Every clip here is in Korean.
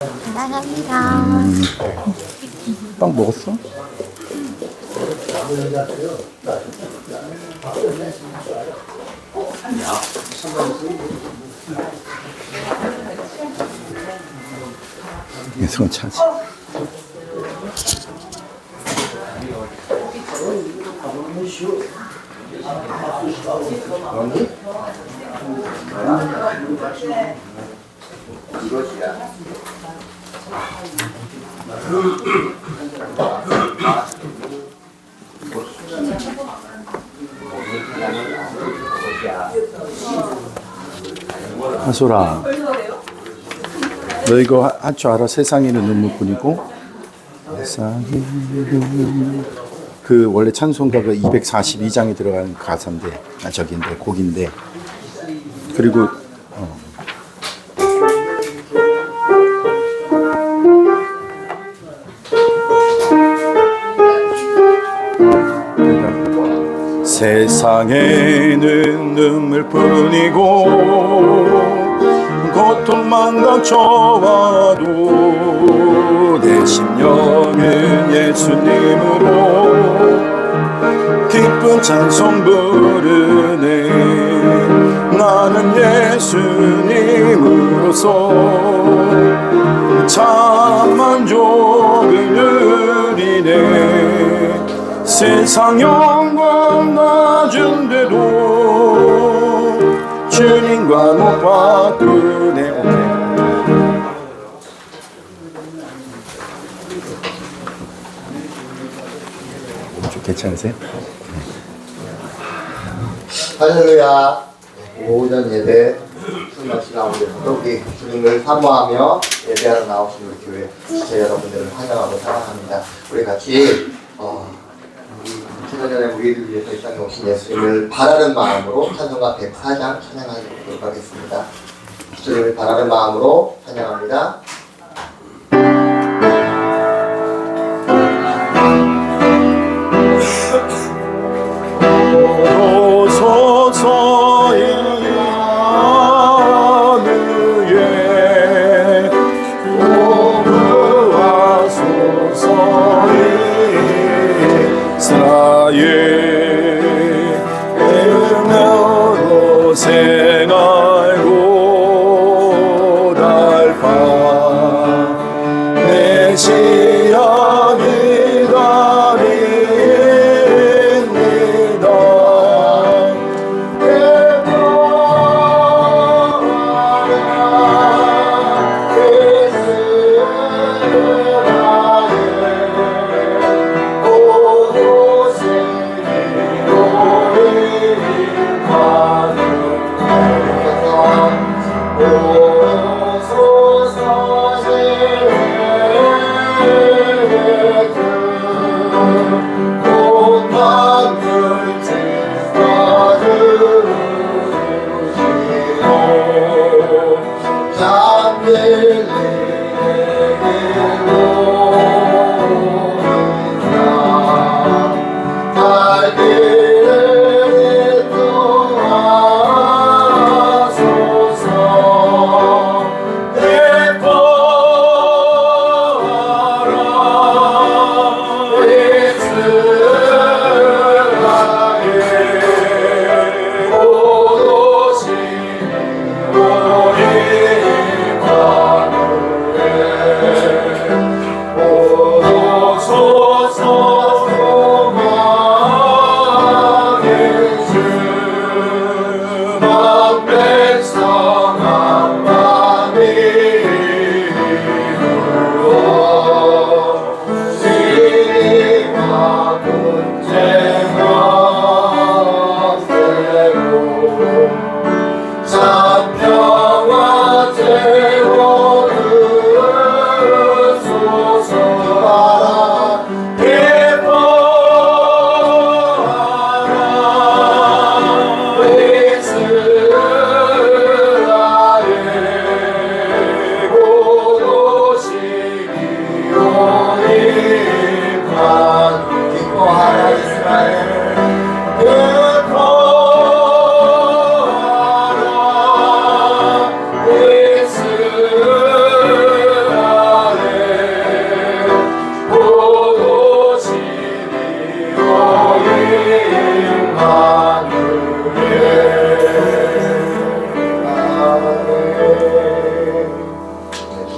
사랑합니다. 빵 먹었어? 손 차지. 하소라, 너 이거 할 줄 알아? 세상에는 눈물뿐이고 그 원래 찬송가가 242장에 들어가는 가사인데, 저기인데, 곡인데, 그리고 세상에는 눈물뿐이고 고통만 닥쳐와도 내 심령은 예수님으로 기쁜 찬송 부르네. 나는 예수님으로서 참 만족을 누리네. 세상 영광 낮은데도 주님과 못 바꾸네. 좀 괜찮으세요? 할렐루야. 오전 예배 수요일 가운데서도 우리 주님을 사모하며 예배하러 나오신 우리 교회 제 여러분들을 환영하고 사랑합니다. 우리 같이 천년전에 우리를 위해서 이 땅에 오신 예수님을 바라는 마음으로 찬송가 104장 찬양하도록 하겠습니다. 주님을 바라는 마음으로 찬양합니다.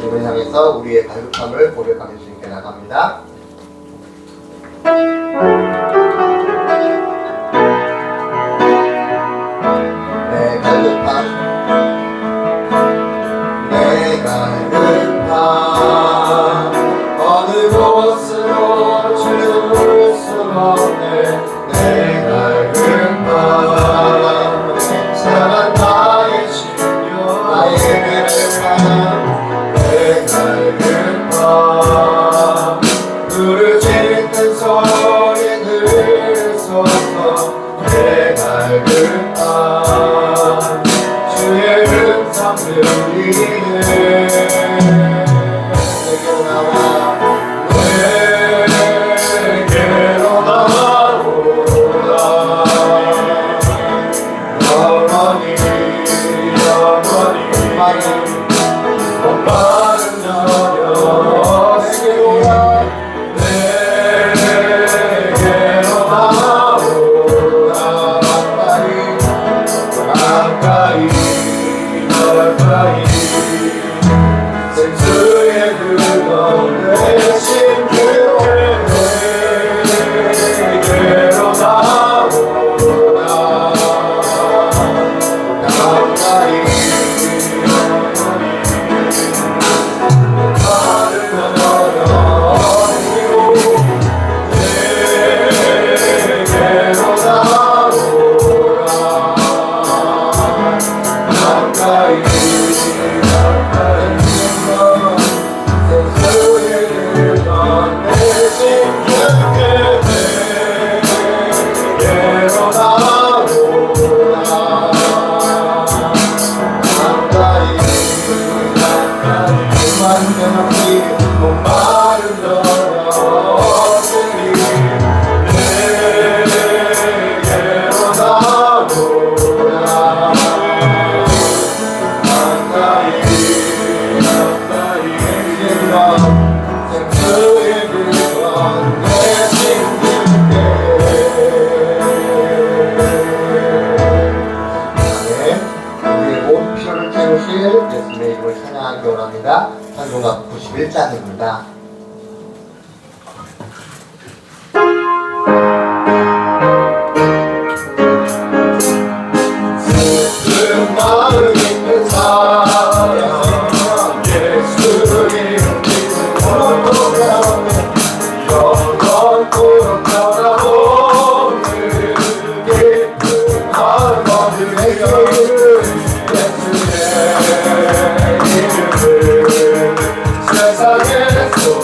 주님을 향해서 우리의 갈급함을 고백하며 주님께 나갑니다. 내 갈급함, 내 갈급함, 어느 곳으로 줄 수 없네. 내 갈급함, 사랑 나의 신료, 나의 갈급함, 내 갈급함, 부르짖는 소리 들으소서. 내 갈급함, 주의 음성 들리네. 내게로 나와, 내게로 나오라. 영원히 영원히 목마른 저녁 내게로 와. 내게로 나오라. 가까이 가까이 생수의 그런 대신 내게로 나오라. 가까이 마른 너로 내게로 나오라. 가까이 가까이 생수의 그런 대신 내게로 나오라. 가까이 가까이 만져놓기 목마른 너로들이 내게로 나오라. 가까이 가까이 생수의 그런 대신 우리의 모든 필요를 채우실 예수님의 이름을 찬양하기 원합니다. 찬송가 91장입니다. 슬픈 마음 있는 사람 예수님 영원토록 돌아오는 깊은 마음 얻으며 예수의 이름을 세상에 쏟아내리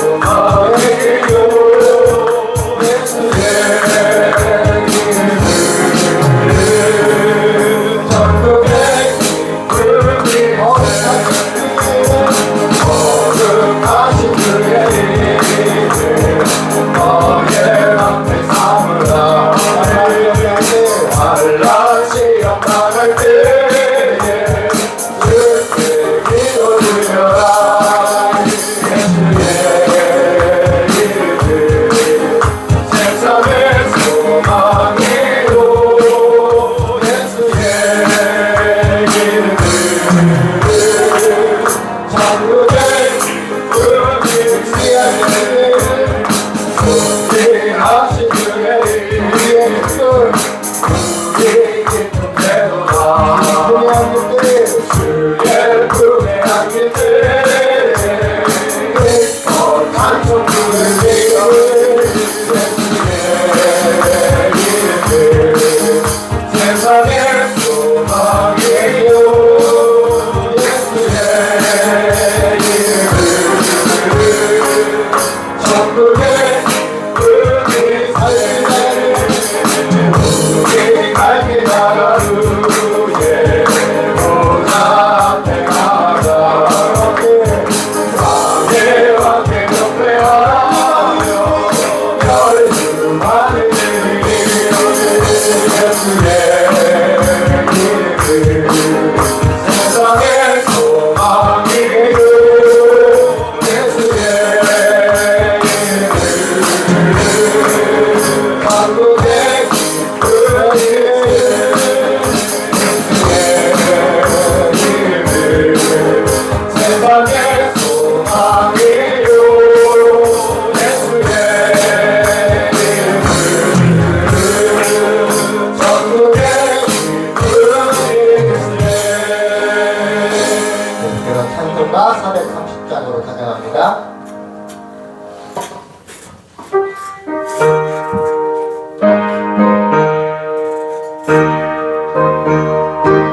찬양합니다.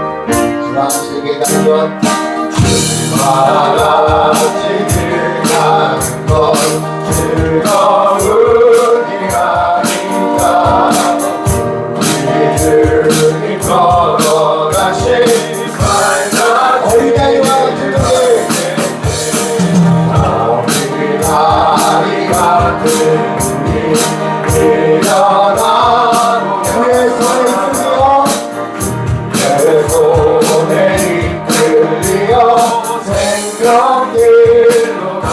주왕식의 강권 바라같이 들어가는 것 즐거운 일 아닌가 우리들이 걸어가신 말과 어린아이와 주께 어린아이 같은 우리 일어나고 그의 손에 있으며 내 손에 이끌리어 생명길로 한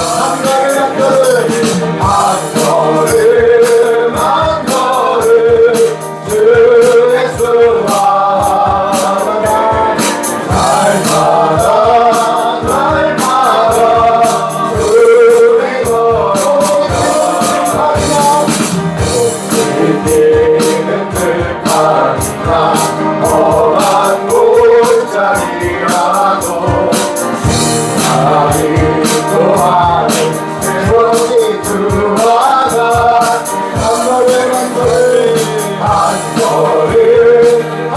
걸음 한 걸음 주 예수와 날마다 우리 걸어가 우리는 들판이나 험한 곳자리라도 아직도 하는 새로운 주와가 한 걸음 한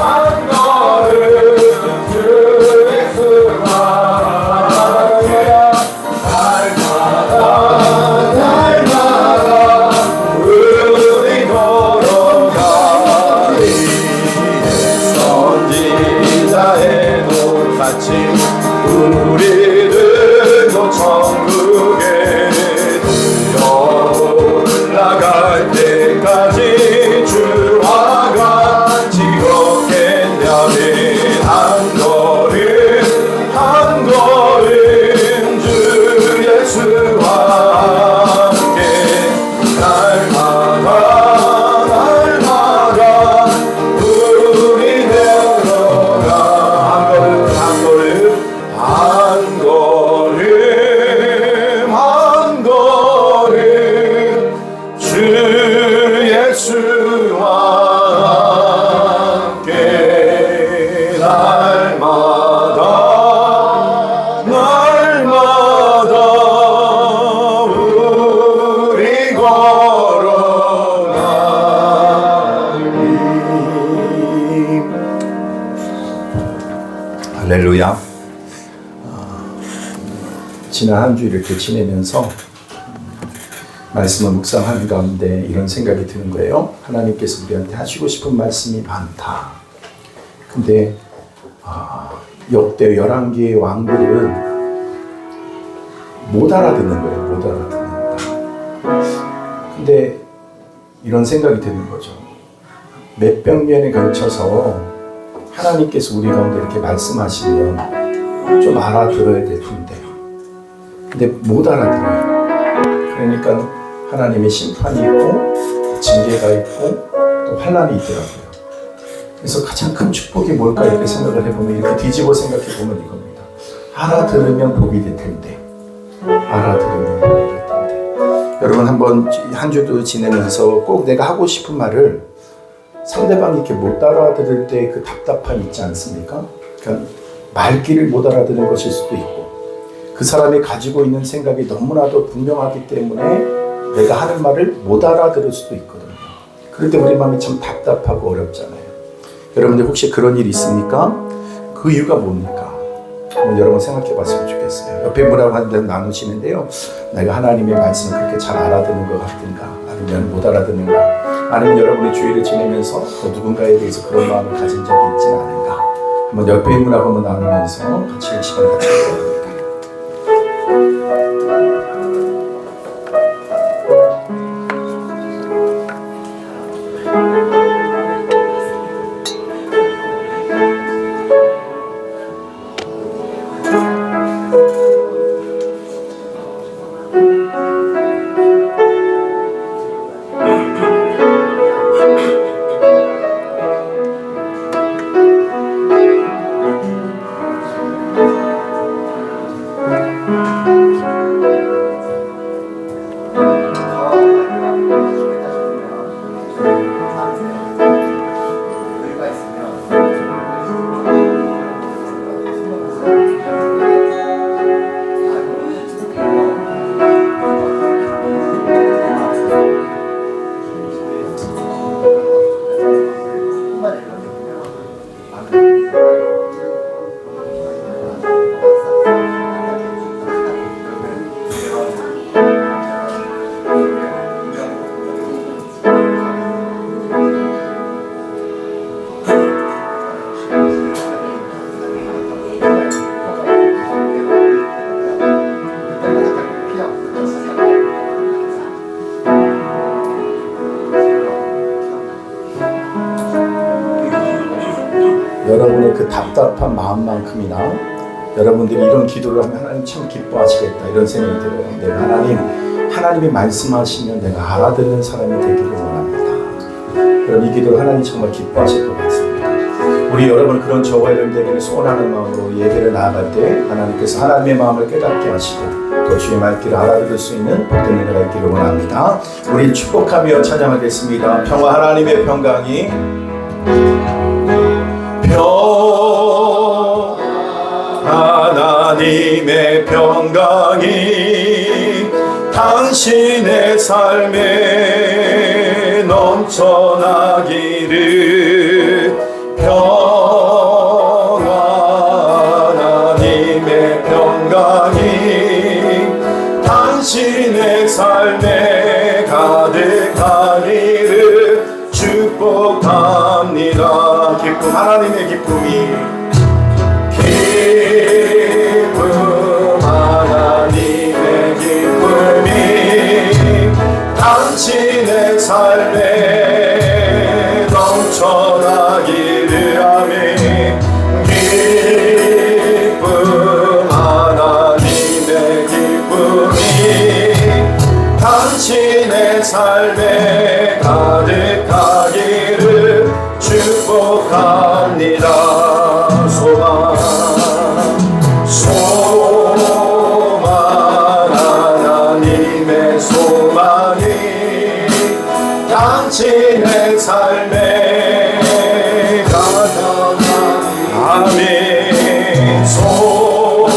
걸음 주 예수와 날마다 우리 걸어가리 선지자에도 같이 우리들도 천국에 올라갈 때까지 주와 같이 걷겠냐면 한 걸음 주 예수와 함께 날마다 우리 걸어가 한 걸음 주 예수와 함께 날마다 우리 걸어가리. 할렐루야. 지난 한 주 이렇게 지내면서 말씀을 묵상하는 가운데 이런 생각이 드는 거예요. 하나님께서 우리한테 하시고 싶은 말씀이 많다. 근데 역대 11개의 왕들은 못 알아듣는 거예요. 못 알아듣는다. 근데 이런 생각이 드는 거죠. 몇백 년에 걸쳐서 하나님께서 우리 가운데 이렇게 말씀하시면 좀 알아들어야 될 텐데요. 근데 못 알아들어요. 그러니까 하나님의 심판이 있고 징계가 있고 또 환난이 있더라고요. 그래서 가장 큰 축복이 뭘까 이렇게 생각을 해보면 이렇게 뒤집어 생각해 보면 이겁니다. 알아들으면 복이 될 텐데 알아들으면 복이 될 텐데 여러분 한번 한 주도 지내면서 꼭 내가 하고 싶은 말을 상대방이 이렇게 못 알아들을 때 그 답답함 있지 않습니까? 그러니까 말귀를 못 알아듣는 것일 수도 있고 그 사람이 가지고 있는 생각이 너무나도 분명하기 때문에 내가 하는 말을 못 알아들을 수도 있거든요. 그럴 때 우리 마음이 참 답답하고 어렵잖아요. 여러분들 혹시 그런 일 있습니까? 그 이유가 뭡니까? 한번 여러분 생각해 봤으면 좋겠어요. 옆에 분하고 한 번 나누시는데요. 내가 하나님의 말씀을 그렇게 잘 알아듣는 것 같은가? 아니면 못 알아듣는가? 아니면 여러분의 주의를 지내면서 누군가에 대해서 그런 마음을 가진 적이 있지는 않은가? 한번 옆에 분하고 한번 나누면서 같이 시간 갖도록 합니다. 답답한 마음만큼이나 여러분들이 이런 기도를 하면 하나님 참 기뻐하시겠다 이런 생각이 들어요. 내가 하나님이 말씀하시면 내가 알아듣는 사람이 되기를 원합니다. 그럼 이 기도를 하나님 정말 기뻐하실 것 같습니다. 우리 여러분 그런 저와 여러분들에게 소원하는 마음으로 예배를 나아갈 때 하나님께서 하나님의 마음을 깨닫게 하시고 또 주의 말귀를 알아들을 수 있는 복된 은혜가 있기를 원합니다. 우리 축복하며 찬양하겠습니다. 평화 하나님의 평강이 하나님의 평강이 당신의 삶에 넘쳐나기를 하나님의 평강이 당신의 삶에 가득하기를 축복합니다. 기쁨 하나님의 기쁨이 하나님의 기쁨이 당신의 삶에 넘쳐나기를 아멘. 기쁨 하나님의 기쁨이 당신의 삶에 가득하기를 축복합니다. 소망 하나님의 소망이 당신의 삶에 아멘. 소망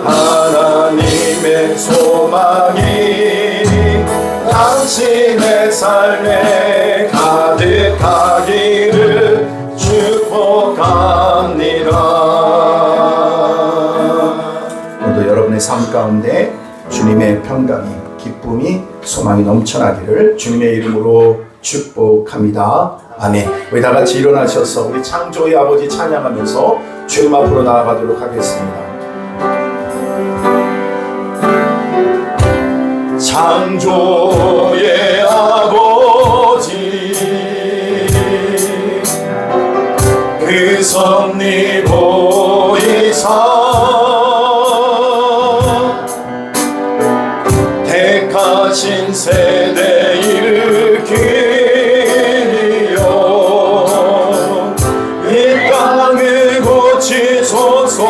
하나님의 소망이 당신의 삶에 가득하기를 축복합니다. 오늘도 여러분의 삶 가운데 주님의 평강이 기쁨이 소망이 넘쳐나기를 주님의 이름으로 축복합니다. 아멘. 우리 다 같이 일어나셔서 우리 창조의 아버지 찬양하면서 주님 앞으로 나아가도록 하겠습니다. 창조의 아버지 그 섭리 보이사 택하신 세대 일으키리요 이 땅을 고치소서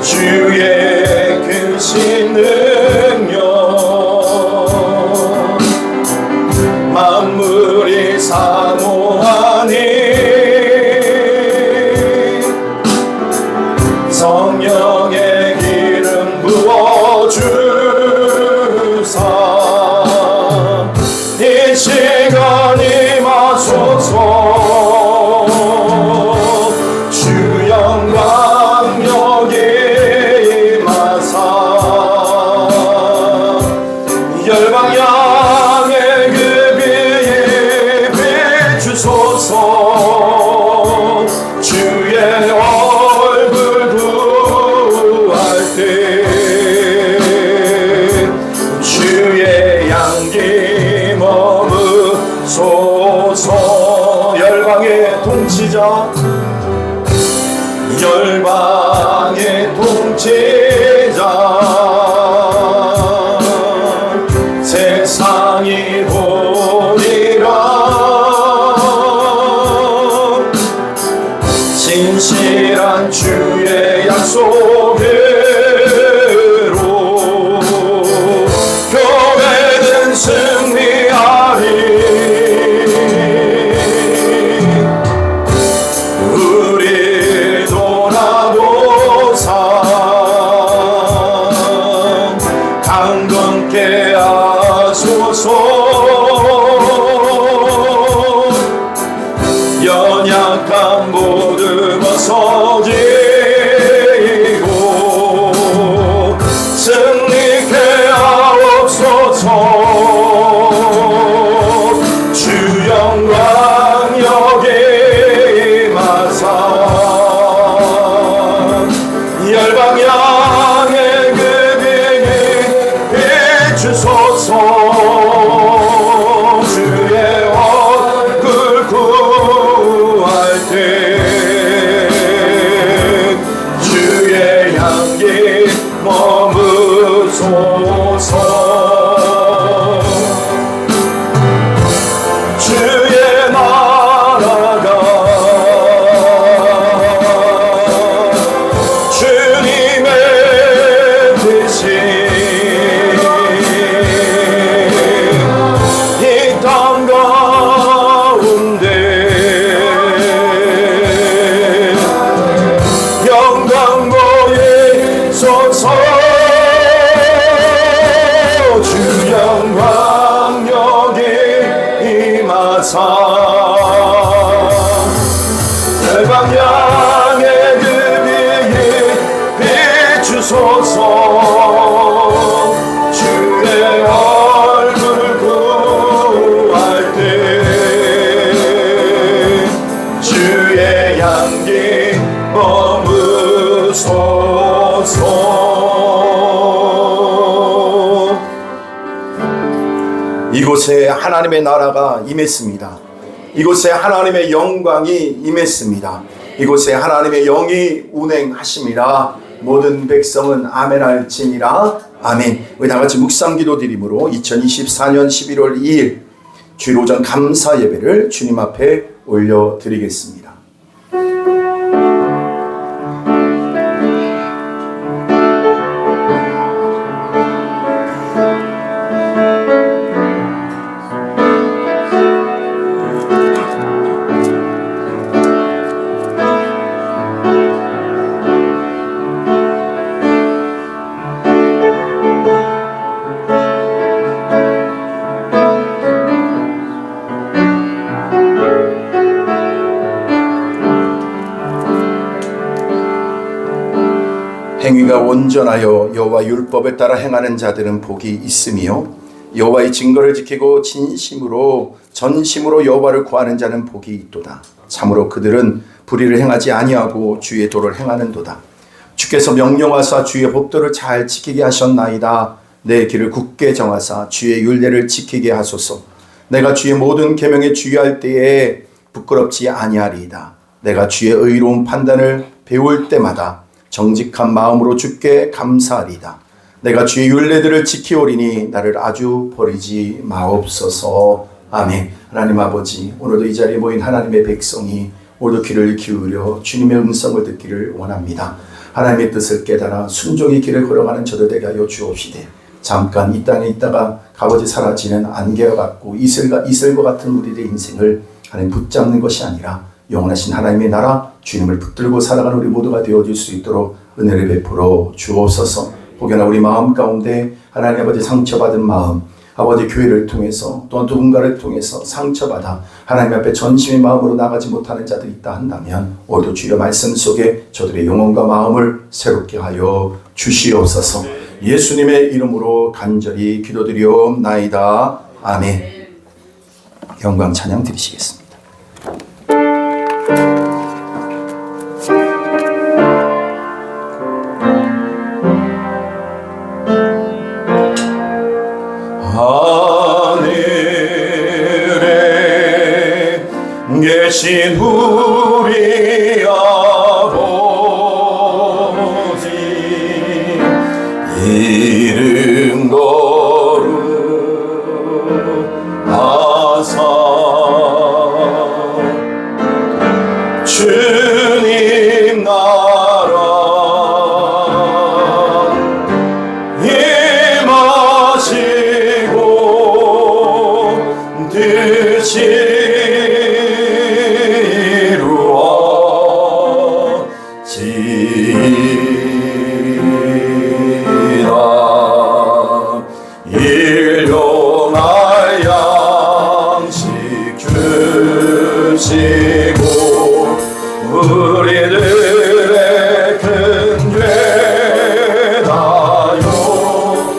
주의 크신 능력 만물이 사모하니 성령의 기름 부어주사 이 시간 임하소서 주 영광 여기 임하사 열방 향해 그 비에 비추소서 주의 얼굴 구할 때 주의 향기 머무소서 열방의 통치자 열방의 통치자 세상이 보리라 진실한 주의 약속으로 교회는 승리하리 우리 돌아보사 강건케 하소서 연약한 모두 벗어지고 주소서. 주 영광 여기 임하사 열방향의 그 빛 비추소서. 주의 얼굴 구할 때 주의 향기 머무소서. 이곳에 하나님의 나라가 임했습니다. 이곳에 하나님의 영광이 임했습니다. 이곳에 하나님의 영이 운행하심이라. 모든 백성은 아멘 할지니라. 아멘. 우리 다같이 묵상기도 드림으로 2024년 11월 2일 주일 오전 감사 예배를 주님 앞에 올려드리겠습니다. 행위가 온전하여 여호와 율법에 따라 행하는 자들은 복이 있으며 여호와의 증거를 지키고 진심으로 전심으로 여호와를 구하는 자는 복이 있도다. 참으로 그들은 불의를 행하지 아니하고 주의 도를 행하는도다. 주께서 명령하사 주의 법도를 잘 지키게 하셨나이다. 내 길을 굳게 정하사 주의 율례를 지키게 하소서. 내가 주의 모든 계명에 주의할 때에 부끄럽지 아니하리이다. 내가 주의 의로운 판단을 배울 때마다 정직한 마음으로 주께 감사하리이다. 내가 주의 율례들을 지키오리니 나를 아주 버리지 마옵소서. 아멘. 하나님 아버지, 오늘도 이 자리에 모인 하나님의 백성이 모두 귀를 기울여 주님의 음성을 듣기를 원합니다. 하나님의 뜻을 깨달아 순종의 길을 걸어가는 저들 되게 하여 주옵시되, 잠깐 이 땅에 있다가 값어지 사라지는 안개와 같고 이슬과 같은 우리의 인생을 하나님 붙잡는 것이 아니라 영원하신 하나님의 나라 주님을 붙들고 살아가는 우리 모두가 되어줄 수 있도록 은혜를 베풀어 주옵소서. 혹여나 우리 마음 가운데 하나님 아버지 상처받은 마음, 아버지 교회를 통해서 또한 누군가를 통해서 상처받아 하나님 앞에 전심의 마음으로 나가지 못하는 자들이 있다 한다면 오늘도 주의 말씀 속에 저들의 영혼과 마음을 새롭게 하여 주시옵소서. 예수님의 이름으로 간절히 기도드리옵나이다. 아멘. 영광 찬양 드리시겠습니다. 하늘에 계신 우리 아버지 이름 거룩하사 주님 나라 임하시고 뜻이 일용할 양식 주시고 우리들의 큰 죄 다요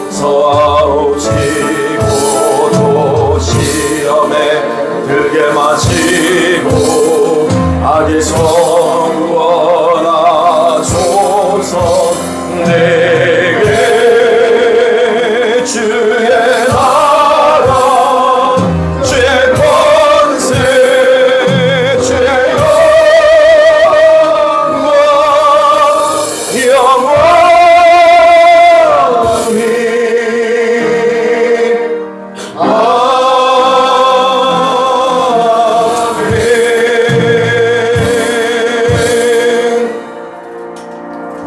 서하옵시고 또 시험에 들게 마시고 악에서 구원하소서. 내게 주의 나라 주의 권세 주의 영광 영원히 아멘.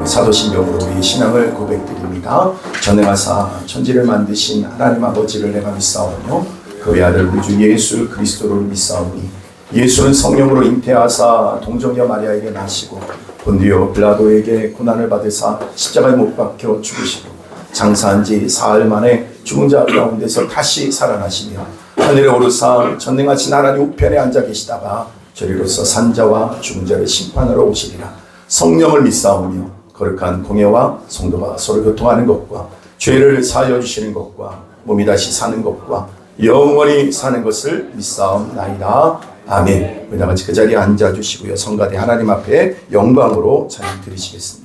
사도신경으로 우리 신앙을 고백드립니다. 전능하사 천지를 만드신 하나님 아버지를 내가 믿사오며 그의 아들 우리 주 예수 그리스도를 믿사오니 예수는 성령으로 잉태하사 동정녀 마리아에게 나시고 본디오 빌라도에게 고난을 받으사 십자가에 못 박혀 죽으시고 장사한 지 사흘 만에 죽은 자 가운데서 다시 살아나시며 하늘에 오르사 전능하신 하나님 우편에 앉아 계시다가 저리로서 산자와 죽은 자를 심판하러 오시리라. 성령을 믿사오며 거룩한 공예와 성도가 서로 교통하는 것과 죄를 사하여 주시는 것과 몸이 다시 사는 것과 영원히 사는 것을 믿사옵나이다. 아멘. 우리 다 같이 그 자리에 앉아주시고요. 성가대 하나님 앞에 영광으로 찬양 드리시겠습니다.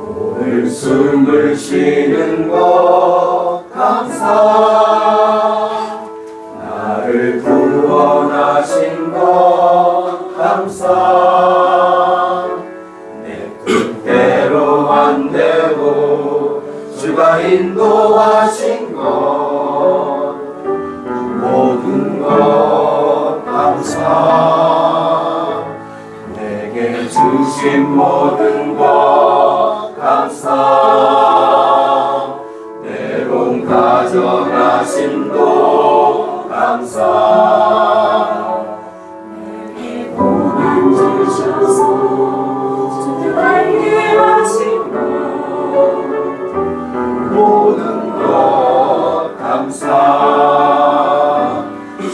오늘 숨을 쉬는 것 감사, 나를 구원하신 것 감사, 내 뜻대로 안 되고 주가 인도하신 것 모든 것 감사, 내게 주신 모든 것 감사, 내롱 가져가심도 감사, 내게 모든 주셔서 주께 하신 것 모든 것 감사,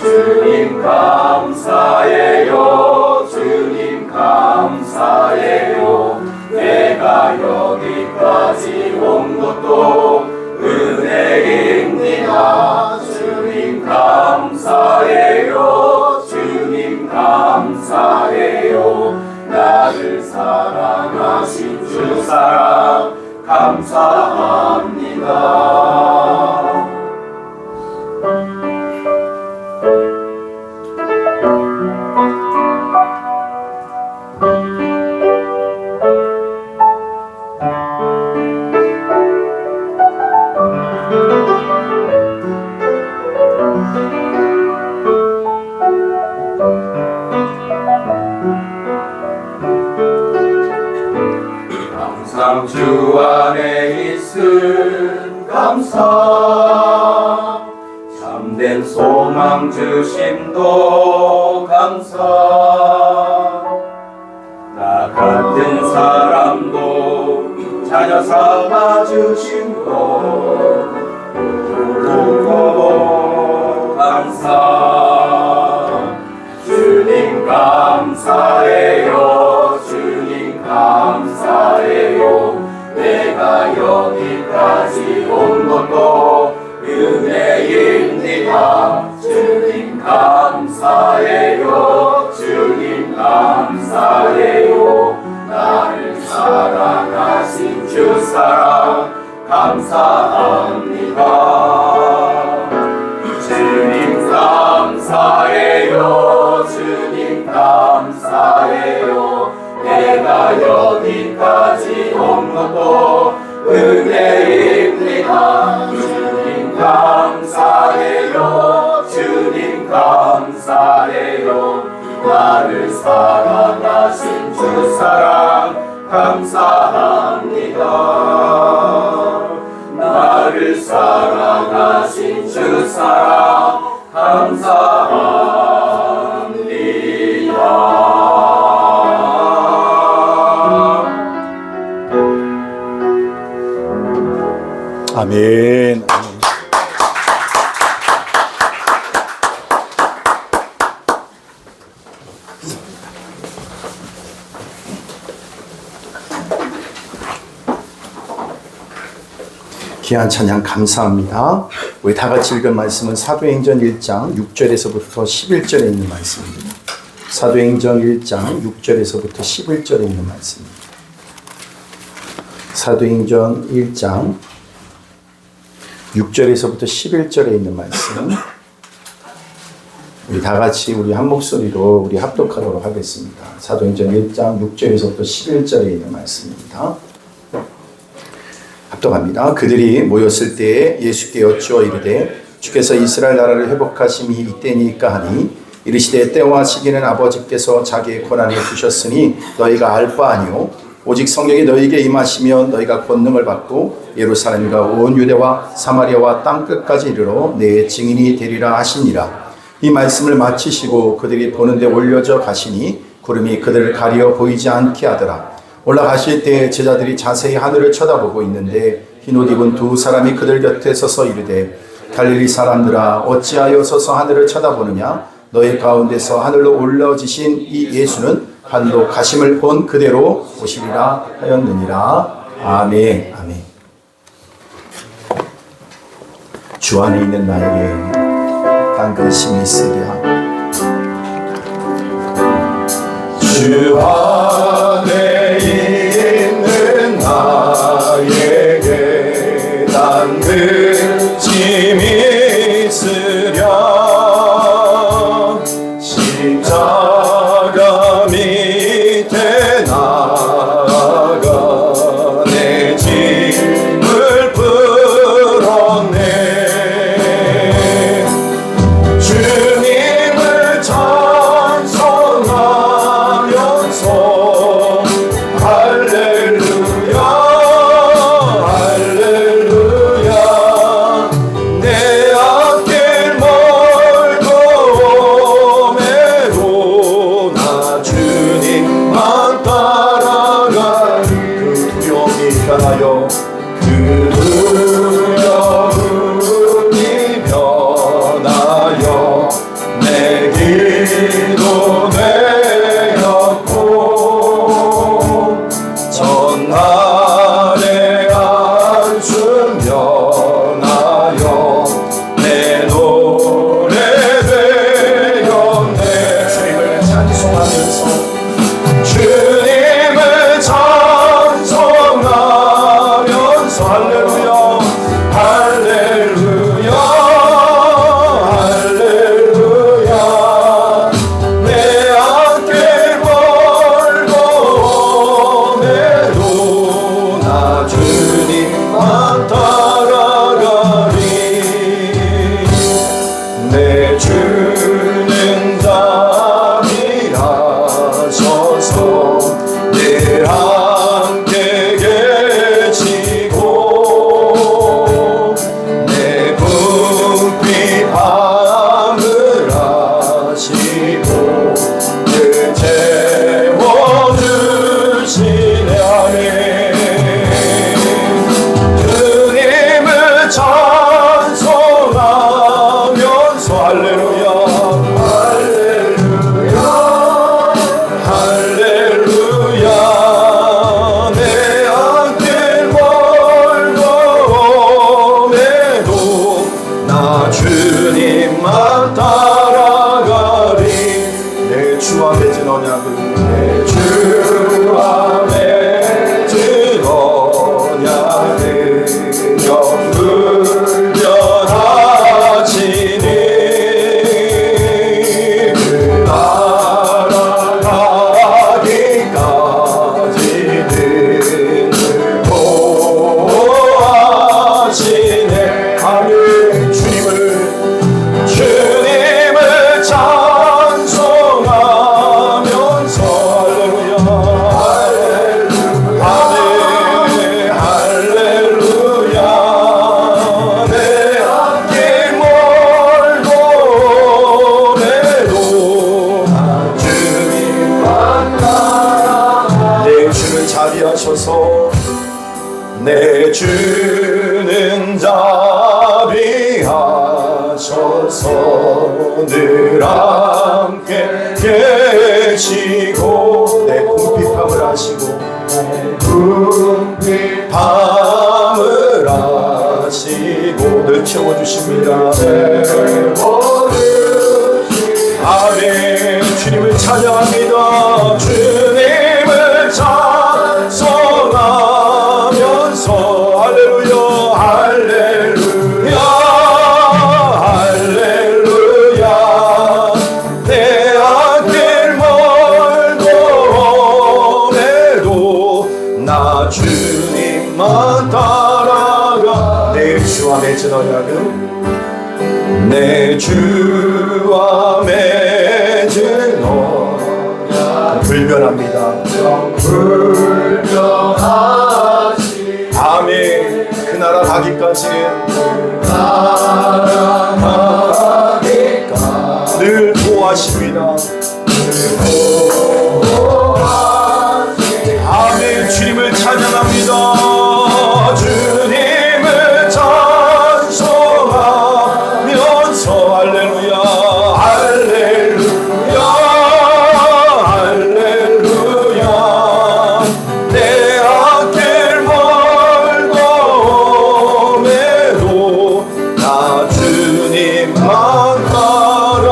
주님 감사해요, 주님 감사해요, 내가 여기까지 온 것도 은혜입니다. 주님 감사해요, 주님 감사해요, 나를 사랑하신 주 사랑 감사합니다. 항상 주 안에 있음 감사, 참된 소망 주심도 감사, 나 같은 사람도 자녀 삼아 주심도 모든 감사, 주님 감사해요, 주님 감사해요, 내가 여기까지 온 것도 은혜입니다. 주님 감사해요, 주님 감사해요, 나를 사랑하신 주 사랑 감사합니다. 주님 감사해요, 주님 감사해요, 내가 여기까지 온 것도 은혜입니다. 주님 감사해요, 주님 감사해요, 나를 사랑하신 주 사랑 감사합니다. 나를 사랑하신 주 사랑 감사합니다. 아멘. 아멘. 귀한 찬양 감사합니다. 우리 다 같이 읽은 말씀은 사도행전 1장 6절에서부터 11절에 있는 말씀입니다. 사도행전 1장 6절에서부터 11절에 있는 말씀입니다. 사도행전 1장 6절에서부터 11절에 있는 말씀, 우리 다 같이 우리 한 목소리로 우리 합독하도록 하겠습니다. 사도행전 1장 6절에서부터 11절에 있는 말씀입니다. 합독합니다. 그들이 모였을 때에 예수께 여쭈어 이르되 주께서 이스라엘 나라를 회복하심이 이때니까 하니 이르시되 때와 시기는 아버지께서 자기의 권한에 주셨으니 너희가 알 바 아니요 오직 성령이 너희에게 임하시면 너희가 권능을 받고 예루살렘과 온 유대와 사마리아와 땅끝까지 이르러 내 증인이 되리라 하시니라. 이 말씀을 마치시고 그들이 보는데 올려져 가시니 구름이 그들을 가리어 보이지 않게 하더라. 올라가실 때 제자들이 자세히 하늘을 쳐다보고 있는데 흰옷 입은 두 사람이 그들 곁에 서서 이르되 갈릴리 사람들아 어찌하여 서서 하늘을 쳐다보느냐 너희 가운데서 하늘로 올라지신 이 예수는 하늘로 가심을 본 그대로 오시리라 하였느니라. 아멘. 아멘. 주 안에 있는 나에게 딴 근심이 있으랴. 주 안에 있는 나에게 딴 근심이 있으랴. 십자가 밑에 나아가 내 짐을 풀었네. 주님을 찬송하면서 할렐루야 할렐루야 내 앞길 멀고 오매로 나 주님만 따라가 그 두려움이 변하여 그 두려움이 변하여 내 기도 되었고 전날의 안춤 변하여 내 노래 되었네. 주님을 찬송하면서 주님을 찬송하면서 할렐루야 할렐루야 할렐루야 내 앞길 멀고 오매도 나 주님만 따라가리. 내 주는 답이라셔서 늘 함께 계시고 내 불빛 밤을 하시고 늘 채워주시네. 주님을 찬송하면서 할렐루야 할렐루야 할렐루야 내 앞길 멀고 오매도 나 주님만 따라가리. 내 주와 맺은 언약은 내 주와 맺은 언약은 영불변하시니 그 따라가기까지는 도와시네. 아멘. 주님을 찬송하면서 할렐루야 아멘 할렐루야 내 앞길 멀고 오매도 나 주님만 따라. 내 주는 자비하셔서 내 주는 자비하셔서 늘 함께 계시고 내 궁핍함을 하시고 궁핍함을 하시고 늘 채워주십니다. 아멘. 주님을 찬양합니다. 주님을 찬송하면서 할렐루야 할렐루야 할렐루야 내 앞길 멀고 오매도 나 주님만 따라가. 내 주와 맺은 언약은 내 주와 맺은 언약 불변합니다. 불변하시 아멘. 그 나라 가기까지는 늘 도와십니다. 아멘. 주님을 찬양합니다. 주님을 찬송하면서 할렐루야 할렐루야 할렐루야. 내 앞길 멀고 매도 나 주님만 따라가리.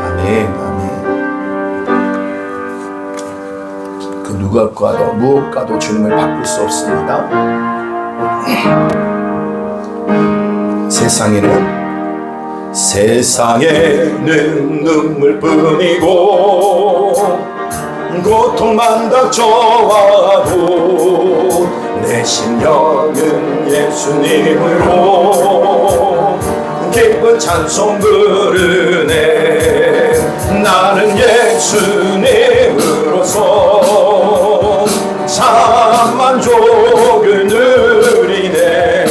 아멘 아멘. 그 누구과도 무엇과도 주님을 바꿀 수 없습니다. 세상에는 눈물뿐이고 고통만 닥쳐와도 내 심령은 예수님으로 기쁜 찬송 부르네. 나는 예수님으로서 참 만족을 누리네.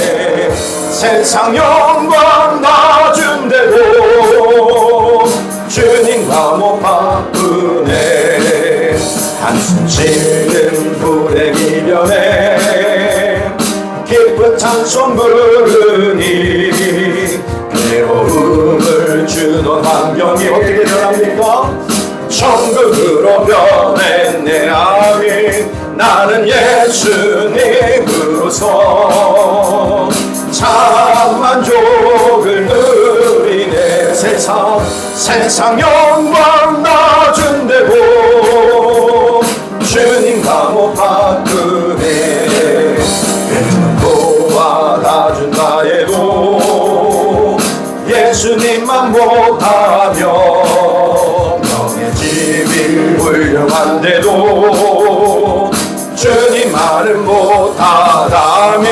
세상 영광 낮은데도 주님과 못 바꾸네. 한숨 쉬는 불의 기변에 기쁜 찬송 부르니 괴로움을 주던 환경이 어떻게 변합니까? 천국으로 변했네. 아멘. 나는 예수님으로서 참 만족을 누리네. 세상 영광 낮은데도 주님과 못 바꾸네. 보아 다준다 해도 예수님만 못하면 너의 집이 훌륭한데도 주님 말은 못하다면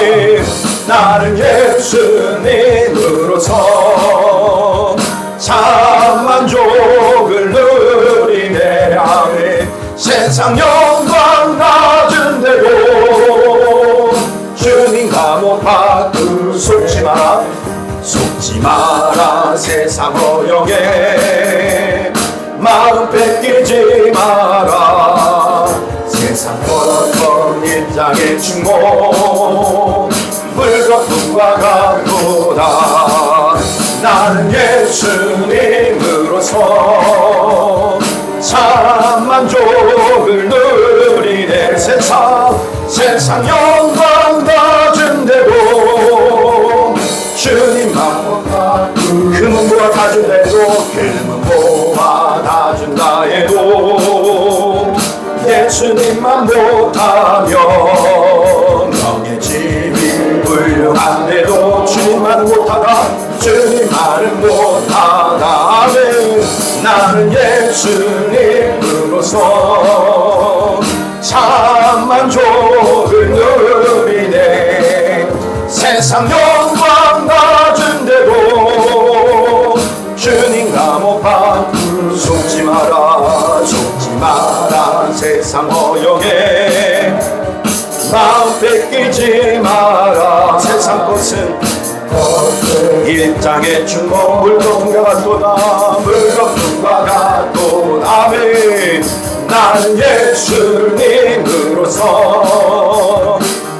나는 예수님으로서 참 만족을 누리네. 아멘. 세상 영광 낮은데도 주님과 못 바꿀. 속지 마라 세상 허영에 마음 뺏기지 마라. 세상 버릇던 일장의 충고 물거품과 같도다. 나는 예수님으로서 참 만족을 누리네. 세상 영광 낮은데도 주님만 금은 보아 다준대도 금은 보아 다준다 해도 예수님만 못하면 너의 집이 훌륭한데도 주님만은 못하다. 주님 말은 못하다. 아멘. 나는 예수님으로서 참 만족을 누리네. 세상 영광 낮은데도 주님과 못 바꿀. 속지 마라 세상 허영에 마음 뺏기지 마라. 세상 것은 일장의 충고 물거품과 같도다. 물거품과 같도다. 아멘. 나는 예수님으로서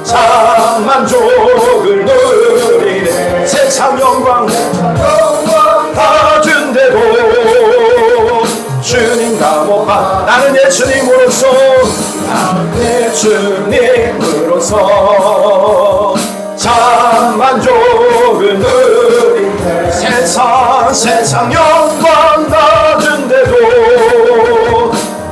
참 만족을 누리네. 세상 영광 다준대도 주님과 못 바. 나는 예수님으로서 참 만족을 누리네. 세상 영광 다준대도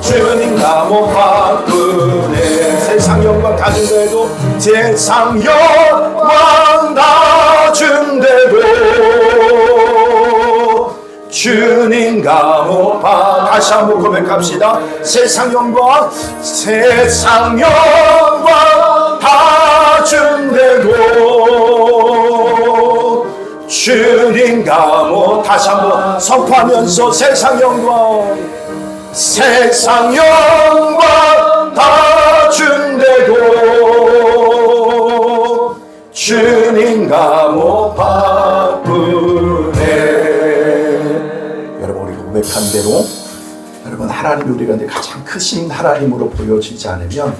주님과 못 바꾸네. 세상 영광 다준대도 세상 영광 다준대도 주님과 못 바. 다시 한번 고백합시다. 세상 영광 다준대도 주님 감옥 다시 한번 선포하면서 세상 영광 다 준대도 주님 감옥 바쁘네. 여러분 우리가 고백한 대로 여러분 하나님이 우리 가운데 가장 크신 하나님으로 보여지지 않으면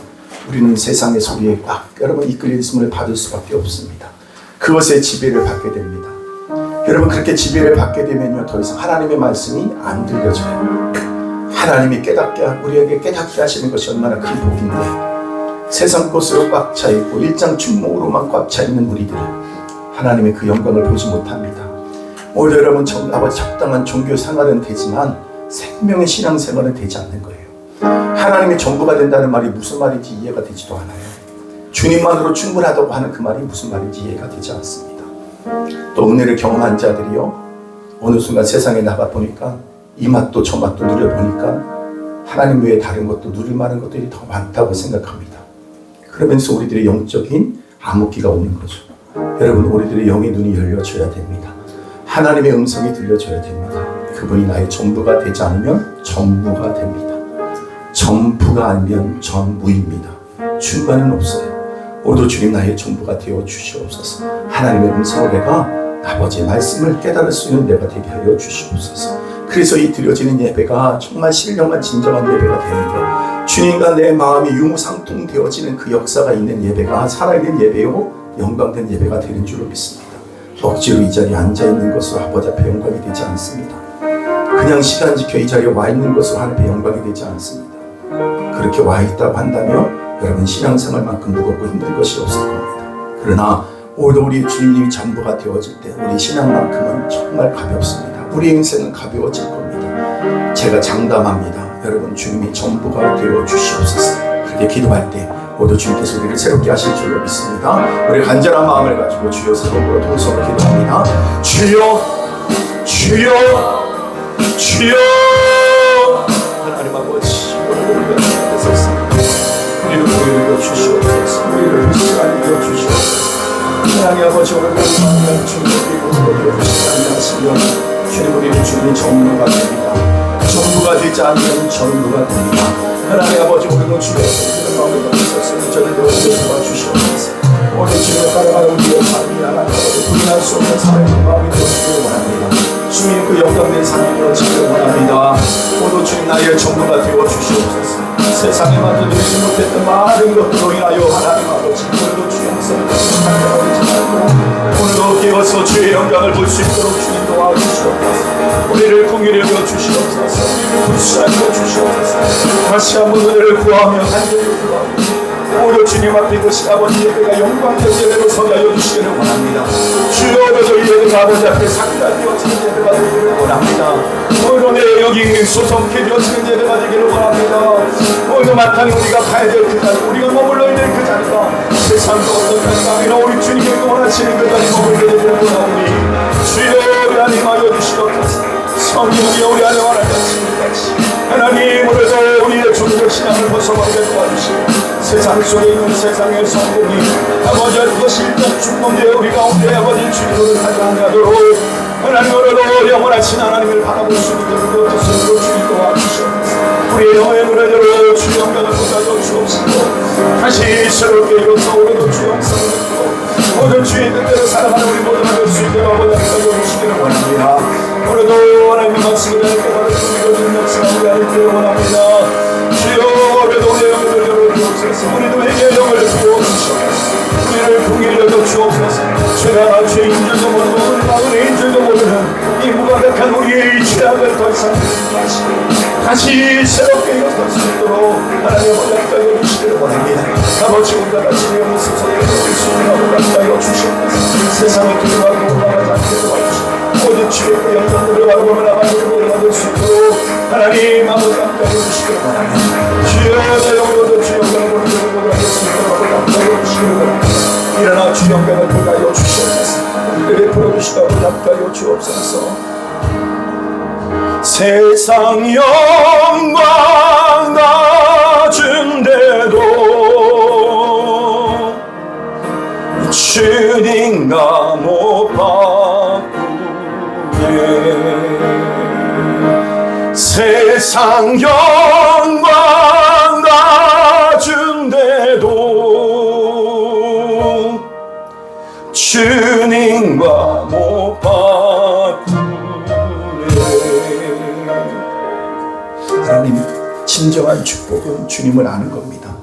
우리는 세상에서 우리의 꽉 여러분 이끌림을 받을 수밖에 없습니다. 그것에 지배를 받게 됩니다. 여러분 그렇게 지배를 받게 되면요 더 이상 하나님의 말씀이 안 들려져요. 하나님이 우리에게 깨닫게 하시는 것이 얼마나 큰 복인데 세상 것으로 꽉 차 있고 일장 춘몽으로만 꽉 차 있는 우리들은 하나님의 그 영광을 보지 못합니다. 오히려 여러분 아버지 적당한 종교 생활은 되지만 생명의 신앙생활은 되지 않는 거예요. 하나님의 전부가 된다는 말이 무슨 말인지 이해가 되지도 않아요. 주님만으로 충분하다고 하는 그 말이 무슨 말인지 이해가 되지 않습니다. 또 은혜를 경험한 자들이요 어느 순간 세상에 나가보니까 이 맛도 저 맛도 누려보니까 하나님 외에 다른 것도 누릴 만한 것들이 더 많다고 생각합니다. 그러면서 우리들의 영적인 암흑기가 오는 거죠. 여러분 우리들의 영의 눈이 열려져야 됩니다. 하나님의 음성이 들려져야 됩니다. 그분이 나의 전부가 되지 않으면 전부가 됩니다. 전부가 아니면 전무입니다. 중간은 없어요. 오늘도 주님 나의 전부가 되어 주시옵소서. 하나님의 음성을 내가 아버지의 말씀을 깨달을 수 있는 내가 되게 하여 주시옵소서. 그래서 이 드려지는 예배가 정말 신령한 진정한 예배가 되는데 주님과 내 마음이 유무상통되어지는 그 역사가 있는 예배가 살아있는 예배요 영광된 예배가 되는 줄로 믿습니다. 억지로 이 자리에 앉아있는 것으로 아버지 앞에 영광이 되지 않습니다. 그냥 시간 지켜 이 자리에 와 있는 것으로 하나님의 영광이 되지 않습니다. 그렇게 와 있다고 한다면 여러분 신앙생활만큼 무겁고 힘든 것이 없을 겁니다. 그러나 오늘도 우리 주님이 전부가 되어질 때 우리 신앙만큼은 정말 가볍습니다. 우리 인생은 가벼워질 겁니다. 제가 장담합니다. 여러분 주님이 전부가 되어 주시옵소서. 그렇게 기도할 때 모두 주님께서 우리를 새롭게 하실 줄로 믿습니다. 우리 간절한 마음을 가지고 주여 새로운 통성으로 기도합니다. 주여 주여 주여 하나님 아버지 오늘 우리가 섰습니다. 우리를 보여주여 주시옵소서. 우리를 불쌍히 여겨 주시옵소서. 하나님 아버지 오늘 우리가 주님의 모습을 보여주시지 않으시면 주님 우리는 주님의 전부가 됩니다. 전부가 되지 않으면 전부가 됩니다. 하나님 아버지 오늘도 주여 우리의 마음을 가지셨으니 저를 도와주시옵소서. 오늘 주님을 따라가는 우리의 삶이 하나님 아버지 부인할 수 없는 사랑의 마음이 되어지기를 원합니다. 주님 그 영광된 삶이 되어지기를 원합니다. 오늘 주님 나의 전부가 되어주시옵소서. 세상에 만들어지지 못했던 많은 것들로 인하여 하나님 아버지 오늘도 주의 영성을 찬양하지 말고 오늘도 깨어서 주의 영광을 볼 수 있도록 주님 도와주시옵소서. 우리를 긍휼히 여겨 주시옵소서. 우리를 불쌍히 여겨 주시옵소서. 다시 한번 은혜를 구하며 간절히 구하며 오늘 주님 앞에 이것이 아버지 예배가 영광된 예배로 서게 하여 주시기를 원합니다. 주여 오늘도 이 예배가 아버지 앞에 상달되어지는 예배가 되기를 원합니다. 오늘도 내 여기 소성케 되어지는 예배가 되기를 원합니다. 오늘도 마땅히 우리가 가야 될 그 자리 우리가 머물러야 될 그 자리가 세상도 어떤 자리가 아니라 우리 주님께 원하시는 그 자리 머물게 되기를 원하오니 주여 우리 안에 임하여 주시옵소서. 성령이 우리 안에 원하시는 하나님 오늘도 우리의 종교 신앙을 벗어버리게 도와주시고 세상 속에 있는 세상의 성공이 아버지 그것이 일단 중범죄 우리 가운데 아버지 주님으로 가져가도록 하나님 오늘도 영원하신 하나님을 바라볼 수 있는 그 뜻으로 주님 도와주시옵소서. 우리의 영혼의 문화대로 주 영광을 쏟아져 주옵시고 다시 새롭게 일어서 오늘도 주 영성을 듣고 오늘 주의 뜻대로 살아가는 우리 모두가 될 수 있도록 아버지 앞에 주시기를 원합니다. 오늘도 하나님의 말씀을 깨달을 수 있는 역사가 우리 안에 되기를 원합니다. 주여 오늘도 우리의 영혼을 열어주옵소서. 우리도 우리의 영을 부어주시옵소서. 우리를 긍휼히 여겨 주옵소서. 죄가 죄인 줄도 모르고 우리 마음의 줄도 모르는 이 무가득한 우리의 이 죄악을 더 이상 마시고 다시 새롭게 일어설 수 있도록 하나님의 허락을 여주시기를 원합니다. 아버지 우리가 다시 영을 스스로 여길 수 있는 허락을 주시옵소서. 세상을 두려워하고 올라가지 않게 도와주시옵소서. 모든 주의 그 영광들을 바라보며 나가는 우리가 될 수 있도록 하나님 아버지 함께 해주시기를 원합니다. 주여 내 영혼도 주 영광을 보는 우리가 될 수 있도록 함께 해주시기를 원합니다. 일어나 주 영광을 보여 주시옵소서. 우리를 풀어주시고 함께 하여 주옵소서. 세상 영광 가진데도 주님과 못 받 세상 영광 다 준대도 주님과 못 바꾸네. 하나님, 진정한 축복은 주님을 아는 겁니다.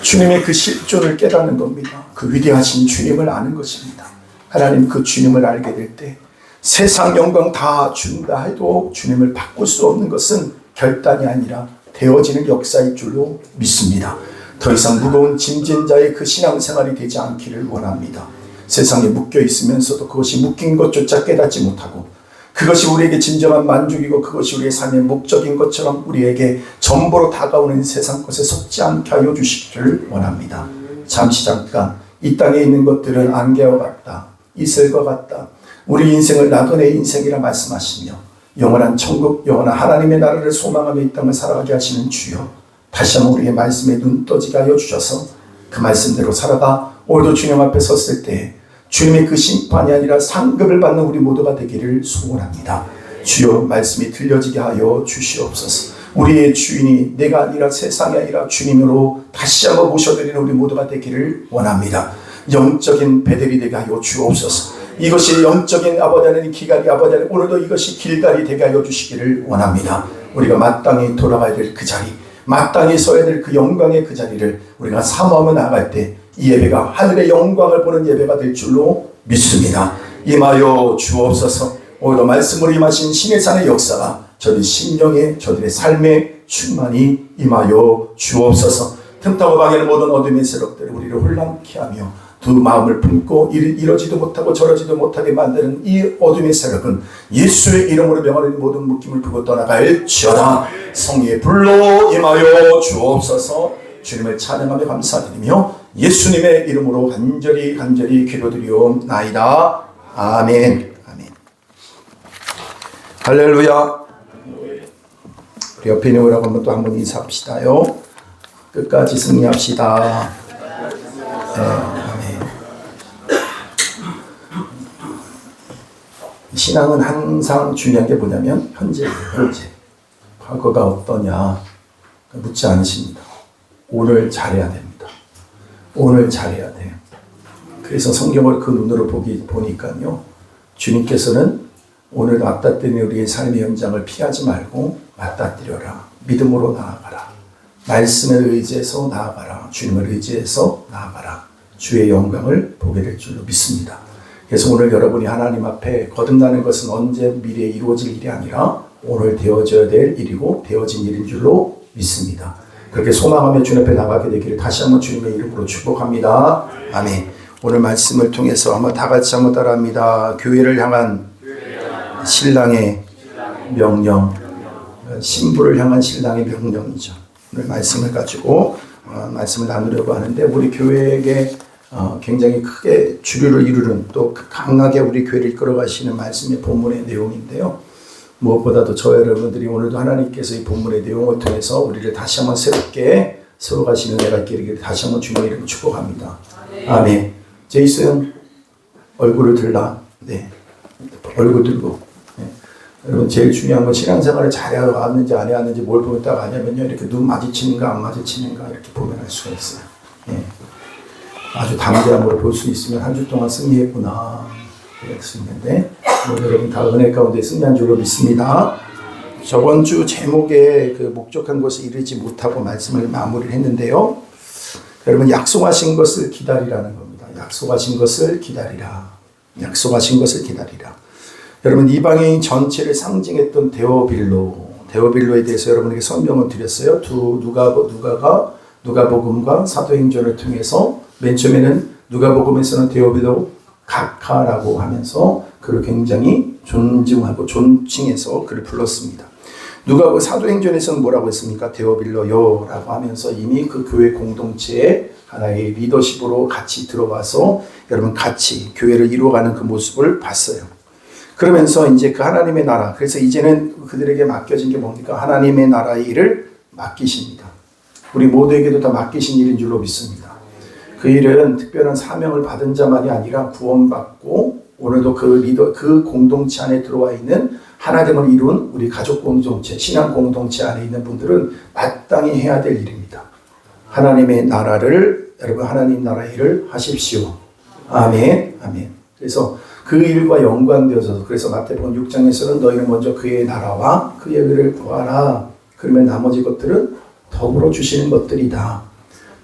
주님의 그 실존을 깨닫는 겁니다. 그 위대하신 주님을 아는 것입니다. 하나님, 그 주님을 알게 될 때 세상 영광 다 준다 해도 주님을 바꿀 수 없는 것은 결단이 아니라 되어지는 역사일 줄로 믿습니다. 더 이상 무거운 짐진 자의 그 신앙생활이 되지 않기를 원합니다. 세상에 묶여 있으면서도 그것이 묶인 것조차 깨닫지 못하고 그것이 우리에게 진정한 만족이고 그것이 우리의 삶의 목적인 것처럼 우리에게 전부로 다가오는 세상 것에 속지 않게 하여 주시기를 원합니다. 잠시 잠깐 이 땅에 있는 것들은 안개와 같다, 이슬과 같다, 우리 인생을 나그네 인생이라 말씀하시며 영원한 천국, 영원한 하나님의 나라를 소망하며 이 땅을 살아가게 하시는 주여, 다시 한번 우리의 말씀에 눈 떠지게 하여 주셔서 그 말씀대로 살아가 오늘도 주님 앞에 섰을 때 주님의 그 심판이 아니라 상급을 받는 우리 모두가 되기를 소원합니다. 주여, 말씀이 들려지게 하여 주시옵소서. 우리의 주인이 내가 아니라 세상이 아니라 주님으로 다시 한번 모셔드리는 우리 모두가 되기를 원합니다. 영적인 베델이 되게 하여 주옵소서. 이것이 영적인 아버지 하나님 기갈이 아버지 하나님 오늘도 이것이 길갈이 되게 하여 주시기를 원합니다. 우리가 마땅히 돌아가야 될 그 자리, 마땅히 서야 될 그 영광의 그 자리를 우리가 사모하며 나아갈 때 이 예배가 하늘의 영광을 보는 예배가 될 줄로 믿습니다. 임하여 주옵소서. 오늘도 말씀으로 임하신 신의 산의 역사가 저들 심령에 저들의 삶에 충만히 임하여 주옵소서. 틈타고 방해는 모든 어둠의 세력들을 우리를 혼란케 하며 두 마음을 품고 이러지도 못하고 저러지도 못하게 만드는 이 어둠의 세력은 예수의 이름으로 명하는 모든 묶임을 풀고 떠나갈지어다. 성령의 불로 임하여 주옵소서. 주님을 찬양하며 감사드리며 예수님의 이름으로 간절히 기도드리옵나이다. 아멘. 아멘. 할렐루야. 우리 옆에 있는 분하고 한번 또 한번 인사합시다요. 끝까지 승리합시다. 네, 아멘. 신앙은 항상 중요한 게 뭐냐면 현재예요. 현재. 과거가 어떠냐 묻지 않으십니다. 오늘 잘해야 됩니다. 오늘 잘해야 돼요. 그래서 성경을 그 눈으로 보니까요. 주님께서는 오늘 맞닥뜨리는 우리의 삶의 현장을 피하지 말고 맞닥뜨려라. 믿음으로 나아가라. 말씀을 의지해서 나아가라. 주님을 의지해서 나아가라. 주의 영광을 보게 될 줄로 믿습니다. 그래서 오늘 여러분이 하나님 앞에 거듭나는 것은 언제 미래에 이루어질 일이 아니라 오늘 되어져야 될 일이고 되어진 일인 줄로 믿습니다. 그렇게 소망하며 주님 앞에 나가게 되기를 다시 한번 주님의 이름으로 축복합니다. 아멘. 오늘 말씀을 통해서 한번 다 같이 한번 따라합니다. 교회를 향한 신랑의 명령, 신부를 향한 신랑의 명령이죠. 오늘 말씀을 가지고 말씀을 나누려고 하는데 우리 교회에게 굉장히 크게 주류를 이루는 또 강하게 우리 교회를 이끌어가시는 말씀의 본문의 내용인데요. 무엇보다도 저 여러분들이 오늘도 하나님께서 이 본문의 내용을 통해서 우리를 다시 한번 새롭게 세워가시는 내가 있기를 다시 한번 주님의 이름으로 축복합니다. 아멘. 제이슨 얼굴을 들라. 네, 얼굴 들고. 네. 여러분 제일 중요한 건 신앙생활을 잘해왔는지 안 해왔는지 뭘 보면 딱 아냐면요. 이렇게 눈 마주치는가 안 마주치는가 이렇게 보면 알 수가 있어요. 네. 아주 담대함으로 볼 수 있으면 한 주 동안 승리했구나. 그럴 수 있는데 여러분 다 은혜 가운데 승리한 줄로 믿습니다. 저번 주 제목에 그 목적한 것을 이루지 못하고 말씀을 마무리를 했는데요. 여러분 약속하신 것을 기다리라는 겁니다. 약속하신 것을 기다리라. 약속하신 것을 기다리라. 여러분 이방인 전체를 상징했던 데오빌로에 대해서 여러분에게 설명을 드렸어요. 누가복음과 사도행전을 통해서 맨 처음에는 누가복음에서는 데오빌로 각하라고 하면서 그를 굉장히 존중하고 존칭해서 그를 불렀습니다. 누가복음 사도행전에서는 뭐라고 했습니까? 데오빌로요라고 하면서 이미 그 교회 공동체의 하나의 리더십으로 같이 들어와서 여러분 같이 교회를 이루어가는 그 모습을 봤어요. 그러면서 이제 그 하나님의 나라, 그래서 이제는 그들에게 맡겨진 게 뭡니까? 하나님의 나라의 일을 맡기십니다. 우리 모두에게도 다 맡기신 일인 줄로 믿습니다. 그 일은 특별한 사명을 받은 자만이 아니라 구원받고 오늘도 그 공동체 안에 들어와 있는 하나됨을 이룬 우리 가족 공동체, 신앙 공동체 안에 있는 분들은 마땅히 해야 될 일입니다. 하나님의 나라를, 여러분 하나님 나라의 일을 하십시오. 아멘. 아멘. 그래서 그 일과 연관되어서, 그래서 마태복음 6장에서는 너희는 먼저 그의 나라와 그의 의를 구하라. 그러면 나머지 것들은 더불어 주시는 것들이다.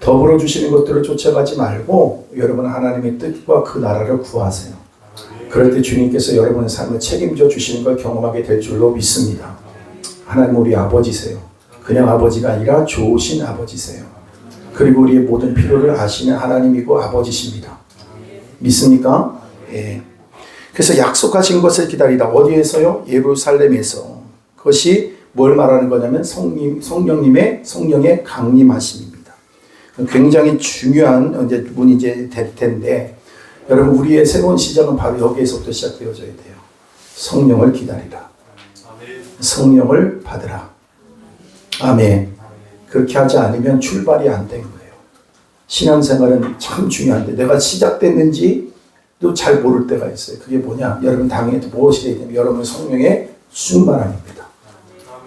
더불어 주시는 것들을 쫓아가지 말고 여러분 하나님의 뜻과 그 나라를 구하세요. 그럴 때 주님께서 여러분의 삶을 책임져 주시는 걸 경험하게 될 줄로 믿습니다. 하나님 우리 아버지세요. 그냥 아버지가 아니라 좋으신 아버지세요. 그리고 우리의 모든 필요를 아시는 하나님이고 아버지십니다. 믿습니까? 예. 그래서 약속하신 것을 기다리다. 어디에서요? 예루살렘에서. 그것이 뭘 말하는 거냐면 성령의 강림하심입니다. 굉장히 중요한 이제 부분이 이제 될 텐데, 여러분 우리의 새로운 시작은 바로 여기에서부터 시작되어져야 돼요. 성령을 기다리라. 성령을 받으라. 아멘. 그렇게 하지 않으면 출발이 안 된 거예요. 신앙생활은 참 중요한데 내가 시작됐는지도 잘 모를 때가 있어요. 그게 뭐냐? 여러분 당연히 무엇이 되냐? 여러분 성령의 충만함입니다.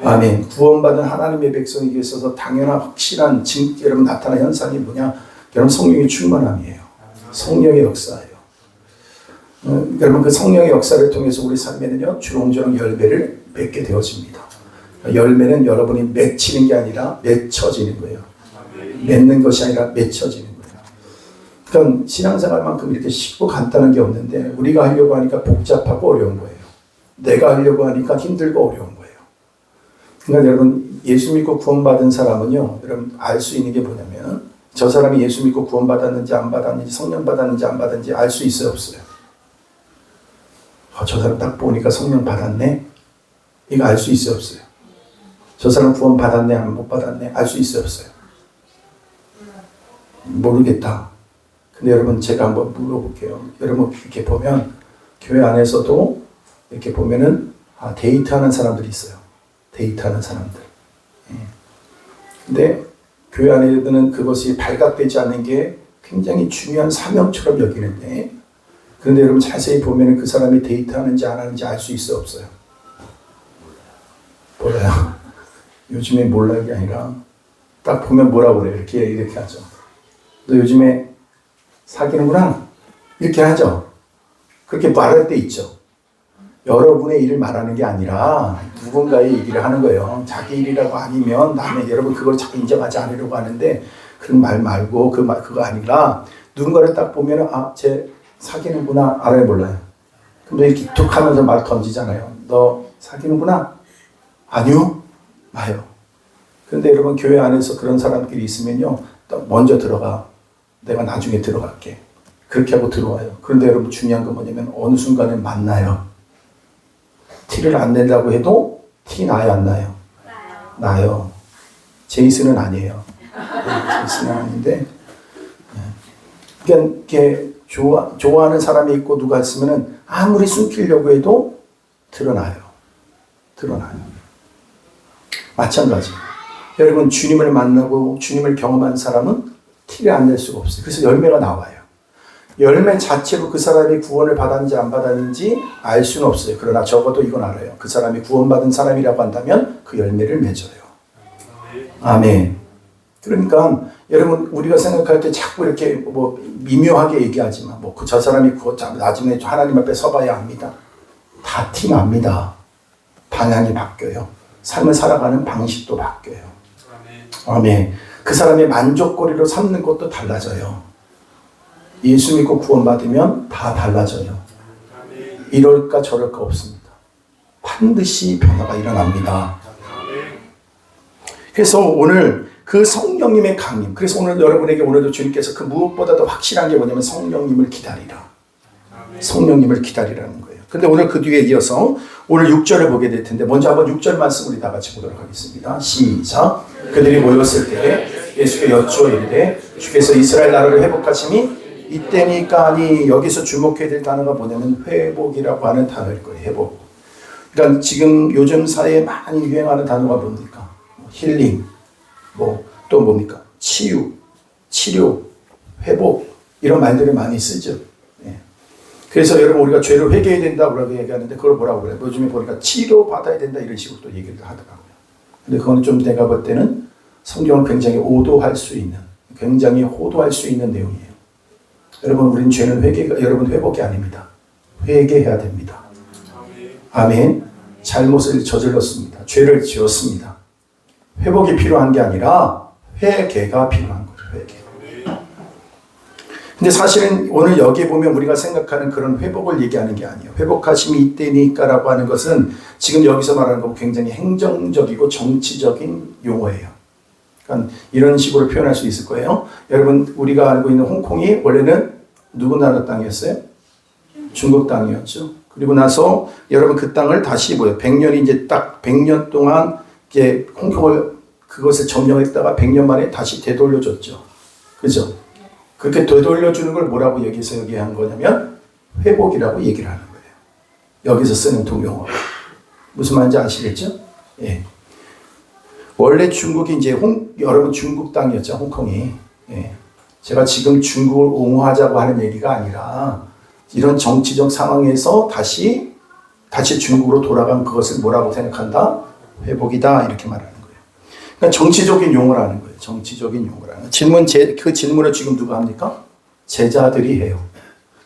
아멘. 구원받은 하나님의 백성에게 있어서 당연한 확실한 여러분 나타난 현상이 뭐냐? 여러분 성령의 충만함이에요. 성령의 역사예요. 여러분 그 성령의 역사를 통해서 우리 삶에는요 주렁주렁 열매를 맺게 되어집니다. 열매는 여러분이 맺히는 게 아니라 맺혀지는 거예요. 맺는 것이 아니라 맺혀지는 거예요. 그러니까 신앙생활만큼 이렇게 쉽고 간단한 게 없는데 우리가 하려고 하니까 복잡하고 어려운 거예요. 내가 하려고 하니까 힘들고 어려운 거예요. 그러니까 여러분 예수 믿고 구원받은 사람은요, 여러분 알 수 있는 게 뭐냐면 저 사람이 예수 믿고 구원받았는지 안 받았는지 성령 받았는지 안 받았는지 알 수 있어요, 없어요? 저 사람 딱 보니까 성령 받았네? 이거 알 수 있어요, 없어요? 저 사람 구원 받았네, 못 받았네? 알 수 있어요, 없어요? 모르겠다. 근데 여러분 제가 한번 물어볼게요. 여러분 이렇게 보면 교회 안에서도 이렇게 보면은 데이트하는 사람들이 있어요. 데이트하는 사람들. 근데 교회 안에는 그것이 발각되지 않는 게 굉장히 중요한 사명처럼 여기는데, 그런데 여러분 자세히 보면 그 사람이 데이트하는지 안 하는지 알 수 있어요, 없어요? 몰라요. 요즘에 몰라요 게 아니라 딱 보면 뭐라고 그래요? 이렇게 하죠. 너 요즘에 사귀는구나? 이렇게 하죠. 그렇게 말할 때 있죠. 여러분의 일을 말하는 게 아니라 누군가의 일을 하는 거예요. 자기 일이라고 아니면 남의, 여러분 그걸 자꾸 인정하지 않으려고 하는데 그런 말 말고 그거 아니라 누군가를 딱 보면 쟤 사귀는구나. 알아요, 몰라요? 그럼 이렇게 툭 하면서 말 던지잖아요. 너 사귀는구나? 아니요? 마요. 그런데 여러분 교회 안에서 그런 사람들이 있으면요, 먼저 들어가. 내가 나중에 들어갈게. 그렇게 하고 들어와요. 그런데 여러분 중요한 건 뭐냐면 어느 순간에 만나요. 티를 안 내려고 해도 티 나요, 안 나요? 나요. 제이슨은 아니에요. 제이슨은 아닌데, 그러니까 이렇게 좋아하는 사람이 있고 누가 있으면은 아무리 숨기려고 해도 드러나요. 마찬가지. 여러분 주님을 만나고 주님을 경험한 사람은 티를 안 낼 수가 없어요. 그래서 열매가 나와요. 열매 자체로 그 사람이 구원을 받았는지 안 받았는지 알 수는 없어요. 그러나 적어도 이건 알아요. 그 사람이 구원받은 사람이라고 한다면 그 열매를 맺어요. 아멘. 그러니까 여러분 우리가 생각할 때 자꾸 이렇게 미묘하게 얘기하지만 저 사람이 나중에 하나님 앞에 서봐야 합니다. 다 티 납니다. 방향이 바뀌어요. 삶을 살아가는 방식도 바뀌어요. 아멘. 그 사람의 만족거리로 삼는 것도 달라져요. 예수 믿고 구원받으면 다 달라져요. 이럴까 저럴까 없습니다. 반드시 변화가 일어납니다. 그래서 오늘 그 성령님의 강림, 그래서 오늘 여러분에게 오늘도 주님께서 그 무엇보다도 확실한 게 뭐냐면 성령님을 기다리라. 성령님을 기다리라는 거예요. 근데 오늘 그 뒤에 이어서 오늘 6절을 보게 될 텐데, 먼저 한번 6절 말씀 우리 다 같이 보도록 하겠습니다. 시작. 그들이 모였을 때 예수께 여쭈어 이르되 주께서 이스라엘 나라를 회복하심이 이때니까 하니, 여기서 주목해야 될 단어가 뭐냐면 회복이라고 하는 단어일 거예요. 회복. 그러니까 지금 요즘 사회에 많이 유행하는 단어가 뭡니까? 힐링, 또 뭡니까? 치유, 치료, 회복, 이런 말들을 많이 쓰죠. 그래서 여러분 우리가 죄를 회개해야 된다고 얘기하는데 그걸 뭐라고 그래요? 요즘에 보니까 치료받아야 된다 이런 식으로 또 얘기를 하더라고요. 근데 그건 좀 내가 볼 때는 성경을 굉장히 오도할 수 있는, 굉장히 호도할 수 있는 내용이에요. 여러분 우린 죄는 여러분 회복이 아닙니다. 회개해야 됩니다. 아멘. 잘못을 저질렀습니다. 죄를 지었습니다. 회복이 필요한 게 아니라 회개가 필요한 거죠. 회개. 근데 사실은 오늘 여기에 보면 우리가 생각하는 그런 회복을 얘기하는 게 아니에요. 회복하심이 이때니까라고 하는 것은 지금 여기서 말하는 건 굉장히 행정적이고 정치적인 용어예요. 그러니까 이런 식으로 표현할 수 있을 거예요. 여러분 우리가 알고 있는 홍콩이 원래는 누구 나라 땅이었어요? 중국 땅이었죠. 그리고 나서 여러분 그 땅을 다시 100년이 이제 딱 100년 동안 이제 홍콩을 그것을 점령했다가 100년 만에 다시 되돌려줬죠. 그죠? 그렇게 되돌려주는 걸 뭐라고 여기서 얘기한 거냐면 회복이라고 얘기를 하는 거예요. 여기서 쓰는 동용어. 무슨 말인지 아시겠죠? 예. 원래 중국이 이제 여러분 중국 땅이었죠. 홍콩이. 예. 제가 지금 중국을 옹호하자고 하는 얘기가 아니라 이런 정치적 상황에서 다시 중국으로 돌아간 그것을 뭐라고 생각한다? 회복이다 이렇게 말하는 거예요. 그러니까 정치적인 용어라는 거예요. 정치적인 용어라는 거예요. 그 질문을 지금 누가 합니까? 제자들이 해요.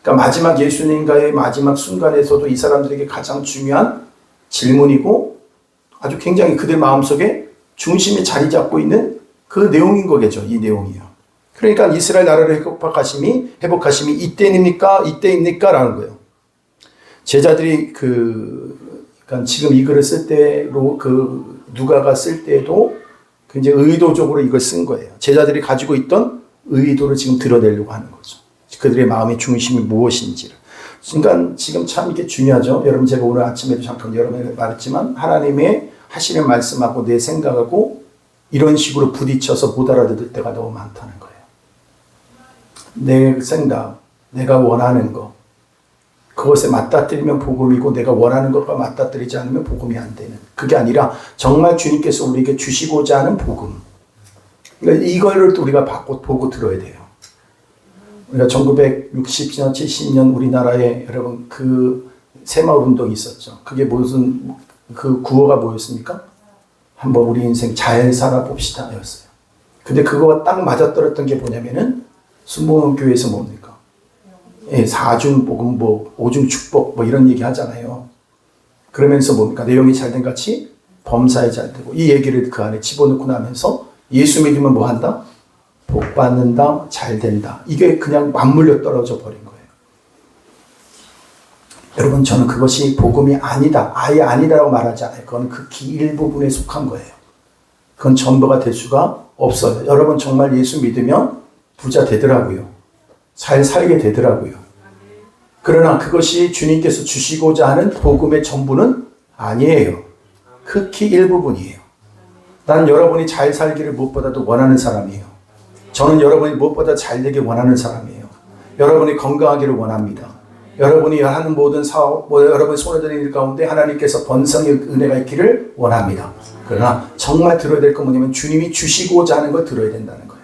그러니까 마지막 예수님과의 마지막 순간에서도 이 사람들에게 가장 중요한 질문이고 아주 굉장히 그들 마음속에 중심에 자리 잡고 있는 그 내용인 거겠죠. 이 내용이요. 그러니까 이스라엘 나라를 회복하심이 이때입니까? 라는 거예요. 제자들이 그러니까 지금 이 글을 쓸 때로 누가가 쓸 때도 굉장히 의도적으로 이걸 쓴 거예요. 제자들이 가지고 있던 의도를 지금 드러내려고 하는 거죠. 그들의 마음의 중심이 무엇인지를. 그러니까 지금 참 이게 중요하죠. 여러분 제가 오늘 아침에도 잠깐 여러분에게 말했지만 하나님의 하시는 말씀하고 내 생각하고 이런 식으로 부딪혀서 못 알아듣을 때가 너무 많다는 거예요. 내 생각, 내가 원하는 것, 그것에 맞닥뜨리면 복음이고 내가 원하는 것과 맞닥뜨리지 않으면 복음이 안 되는. 그게 아니라 정말 주님께서 우리에게 주시고자 하는 복음. 그러니까 이거를 우리가 보고 들어야 돼요. 우리가 1960년, 70년 우리나라에 여러분 그 새마을 운동이 있었죠. 그게 무슨 그 구호가 뭐였습니까? 한번 우리 인생 잘 살아봅시다 였어요. 근데 그거가 딱 맞아떨었던 게 뭐냐면은 순복음교회에서 뭡니까? 예, 4중 복음, 5중 축복, 이런 얘기 하잖아요. 그러면서 뭡니까? 내용이 잘된 같이 범사에 잘 되고, 이 얘기를 그 안에 집어넣고 나면서 예수 믿으면 뭐 한다? 복 받는다, 잘 된다. 이게 그냥 맞물려 떨어져 버린 거예요. 여러분, 저는 그것이 복음이 아니다, 아예 아니다라고 말하지 않아요. 그건 극히 일부분에 속한 거예요. 그건 전부가 될 수가 없어요. 여러분, 정말 예수 믿으면 부자 되더라고요. 잘 살게 되더라고요. 그러나 그것이 주님께서 주시고자 하는 복음의 전부는 아니에요. 극히 일부분이에요. 난 여러분이 잘 살기를 무엇보다도 원하는 사람이에요. 저는 여러분이 무엇보다 잘 되길 원하는 사람이에요. 여러분이 건강하기를 원합니다. 여러분이 하는 모든 사업, 여러분이 손에 드는 일 가운데 하나님께서 번성의 은혜가 있기를 원합니다. 그러나 정말 들어야 될 건 뭐냐면 주님이 주시고자 하는 걸 들어야 된다는 거예요.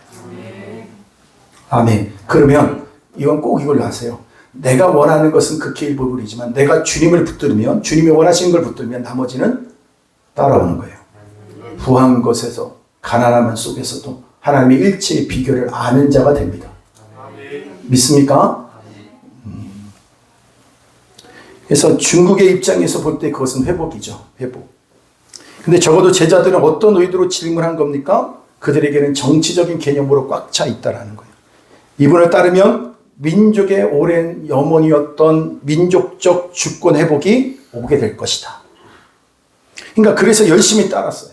아멘. 그러면 이건 꼭 이걸 아세요. 내가 원하는 것은 극히 일부분이지만 내가 주님을 붙들면, 주님이 원하시는 걸 붙들면 나머지는 따라오는 거예요. 부한 것에서, 가난함 속에서도 하나님의 일체의 비결을 아는 자가 됩니다. 믿습니까? 그래서 중국의 입장에서 볼 때 그것은 회복이죠. 회복. 근데 적어도 제자들은 어떤 의도로 질문한 겁니까? 그들에게는 정치적인 개념으로 꽉 차 있다라는 거예요. 이분을 따르면 민족의 오랜 염원이었던 민족적 주권 회복이 오게 될 것이다. 그러니까 그래서 열심히 따랐어요.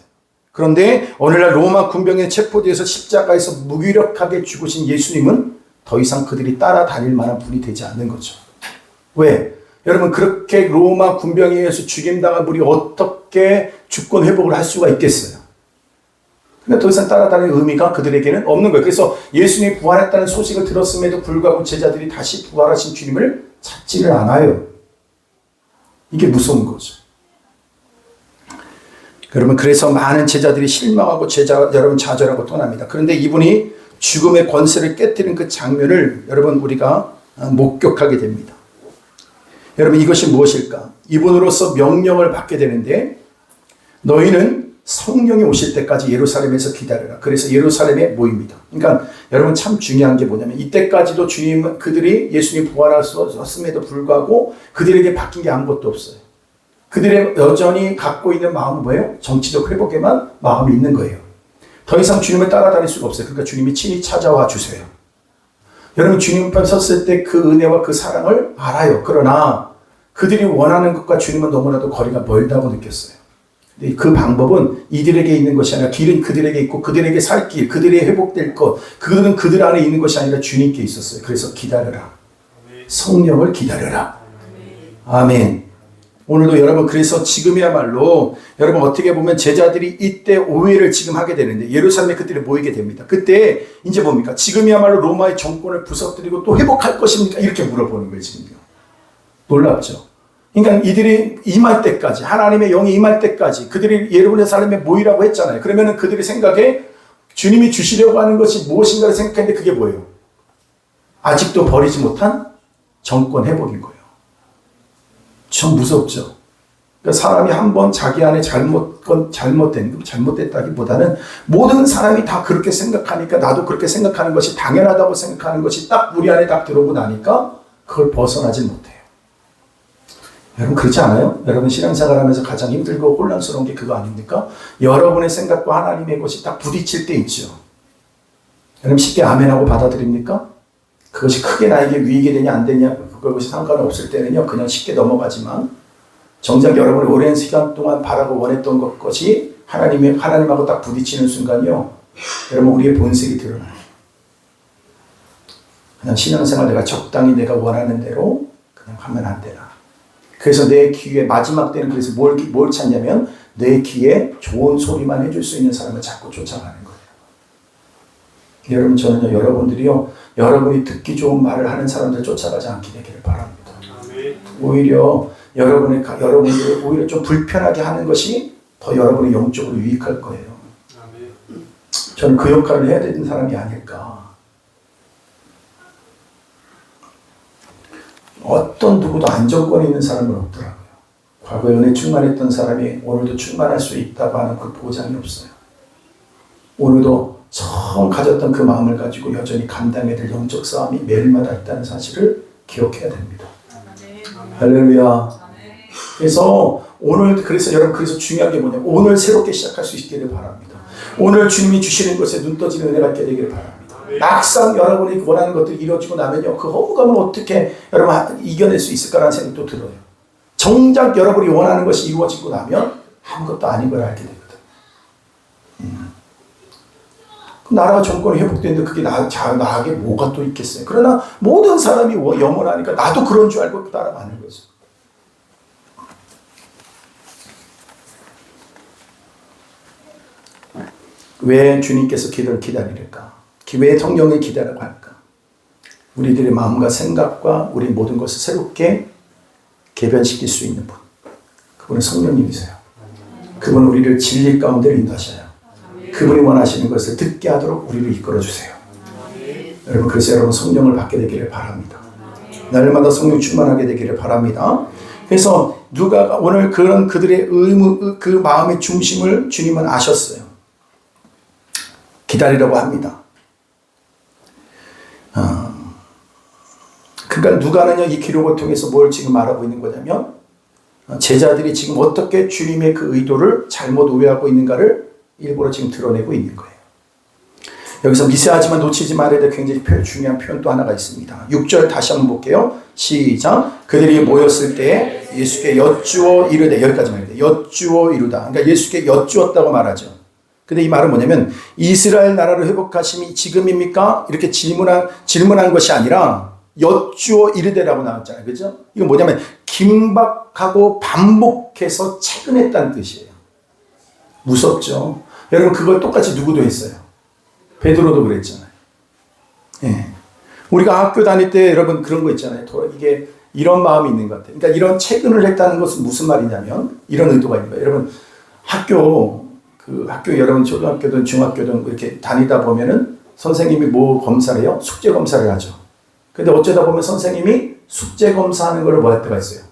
그런데 오늘날 로마 군병에 체포되어서 십자가에서 무기력하게 죽으신 예수님은 더 이상 그들이 따라다닐 만한 분이 되지 않는 거죠. 왜? 여러분, 그렇게 로마 군병에 의해서 죽임당한 분이 어떻게 주권 회복을 할 수가 있겠어요? 그러니까 더 이상 따라다니는 의미가 그들에게는 없는 거예요. 그래서 예수님이 부활했다는 소식을 들었음에도 불구하고 제자들이 다시 부활하신 주님을 찾지를 않아요. 이게 무서운 거죠. 여러분, 그래서 많은 제자들이 실망하고 여러분 좌절하고 떠납니다. 그런데 이분이 죽음의 권세를 깨뜨린 그 장면을 여러분 우리가 목격하게 됩니다. 여러분 이것이 무엇일까? 이분으로서 명령을 받게 되는데 너희는 성령이 오실 때까지 예루살렘에서 기다려라. 그래서 예루살렘에 모입니다. 그러니까 여러분 참 중요한 게 뭐냐면 이때까지도 주님 그들이 예수님 부활하셨음에도 불구하고 그들에게 바뀐 게 아무것도 없어요. 그들의 여전히 갖고 있는 마음은 뭐예요? 정치적 회복에만 마음이 있는 거예요. 더 이상 주님을 따라다닐 수가 없어요. 그러니까 주님이 친히 찾아와 주세요. 여러분 주님 앞에 섰을 때 그 은혜와 그 사랑을 알아요. 그러나 그들이 원하는 것과 주님은 너무나도 거리가 멀다고 느꼈어요. 근데 그 방법은 이들에게 있는 것이 아니라 길은 그들에게 있고 그들에게 살 길, 그들이 회복될 것, 그들은 그들 안에 있는 것이 아니라 주님께 있었어요. 그래서 기다려라. 성령을 기다려라. 아멘. 오늘도 여러분 그래서 지금이야말로 여러분 어떻게 보면 제자들이 이때 오해를 지금 하게 되는데 예루살렘에 그들이 모이게 됩니다. 그때 이제 뭡니까? 지금이야말로 로마의 정권을 부서뜨리고 또 회복할 것입니까? 이렇게 물어보는 거예요 지금요. 놀랍죠. 그러니까 이들이 임할 때까지 하나님의 영이 임할 때까지 그들이 예루살렘에 모이라고 했잖아요. 그러면 그들의 생각에 주님이 주시려고 하는 것이 무엇인가를 생각했는데 그게 뭐예요? 아직도 버리지 못한 정권 회복인 거예요. 참 무섭죠. 그러니까 사람이 한번 자기 안에 잘못됐다기보다는 모든 사람이 다 그렇게 생각하니까 나도 그렇게 생각하는 것이 당연하다고 생각하는 것이 딱 우리 안에 딱 들어오고 나니까 그걸 벗어나지 못해요. 여러분 그렇지 않아요? 여러분 신앙생활 하면서 가장 힘들고 혼란스러운 게 그거 아닙니까? 여러분의 생각과 하나님의 것이 딱 부딪힐 때 있죠. 여러분 쉽게 아멘하고 받아들입니까? 그것이 크게 나에게 유익이 되냐 안 되냐 그것이 상관없을 때는요 그냥 쉽게 넘어가지만 정작 여러분이 오랜 시간 동안 바라고 원했던 것이 하나님하고 딱 부딪히는 순간이요 여러분 우리의 본색이 드러나요. 그냥 신앙생활 내가 적당히 내가 원하는 대로 그냥 하면 안 되나. 그래서 내 귀에 마지막 때는 그래서 뭘 찾냐면 내 귀에 좋은 소리만 해줄 수 있는 사람을 자꾸 쫓아가는 거예요. 여러분 저는요 여러분들이요 여러분이 듣기 좋은 말을 하는 사람들 쫓아가지 않게 되기를 바랍니다. 오히려 여러분들 오히려 좀 불편하게 하는 것이 더 여러분의 영적으로 유익할 거예요. 저는 그 역할을 해야 되는 사람이 아닐까. 어떤 누구도 안정권이 있는 사람은 없더라고요. 과거에 은혜 충만했던 사람이 오늘도 충만할 수 있다고 하는 그 보장이 없어요. 오늘도 처음 가졌던 그 마음을 가지고 여전히 감당해야 될 영적 싸움이 매일마다 있다는 사실을 기억해야 됩니다. 할렐루야. 그래서 여러분 중요한 게 뭐냐면 오늘 새롭게 시작할 수 있기를 바랍니다. 오늘 주님이 주시는 것에 눈 떠지는 은혜가 있게 되기를 바랍니다. 막상 여러분이 원하는 것들이 이루어지고 나면요 그 허무감을 어떻게 여러분 이겨낼 수 있을까라는 생각도 들어요. 정작 여러분이 원하는 것이 이루어지고 나면 아무것도 아닌 걸 알게 되거든. 나라가 정권이 회복되는데 그게 나에게 뭐가 또 있겠어요. 그러나 모든 사람이 영원하니까 나도 그런 줄 알고 따라가는 거죠. 왜 주님께서 기도를 기다릴까? 왜 성령을 기다리라고 할까? 우리들의 마음과 생각과 우리 모든 것을 새롭게 개변시킬 수 있는 분. 그분은 성령님이세요. 그분은 우리를 진리 가운데 인도하셔요. 그분이 원하시는 것을 듣게 하도록 우리를 이끌어주세요. 여러분 그래서 여러분 성령을 받게 되기를 바랍니다. 날마다 성령 충만하게 되기를 바랍니다. 그래서 누가 오늘 그런 그들의 그 마음의 중심을 주님은 아셨어요. 기다리라고 합니다. 그러니까 누가는요 이 기록을 통해서 뭘 지금 알아보고 있는 거냐면 제자들이 지금 어떻게 주님의 그 의도를 잘못 오해하고 있는가를 일부러 지금 드러내고 있는 거예요. 여기서 미세하지만 놓치지 말아야 될 굉장히 중요한 표현 또 하나가 있습니다. 6절 다시 한번 볼게요. 시작. 그들이 모였을 때 예수께 여쭈어 이르되 여기까지 말입니다. 여쭈어 이루다. 그러니까 예수께 여쭈었다고 말하죠. 근데 이 말은 뭐냐면 이스라엘 나라를 회복하심이 지금입니까? 이렇게 질문한 것이 아니라 여쭈어 이르되라고 나왔잖아요. 그죠? 이건 뭐냐면 긴박하고 반복해서 체근했다는 뜻이에요. 무섭죠? 여러분 그걸 똑같이 누구도 했어요. 베드로도 그랬잖아요. 예. 우리가 학교 다닐 때 여러분 그런 거 있잖아요. 이게 이런 마음이 있는 것 같아요. 그러니까 이런 체근을 했다는 것은 무슨 말이냐면 이런 의도가 있는 거예요. 여러분 학교 여러분 초등학교든 중학교든 이렇게 다니다 보면은 선생님이 뭐 검사를 해요? 숙제 검사를 하죠. 근데 어쩌다 보면 선생님이 숙제 검사하는 걸 뭐 할 때가 있어요?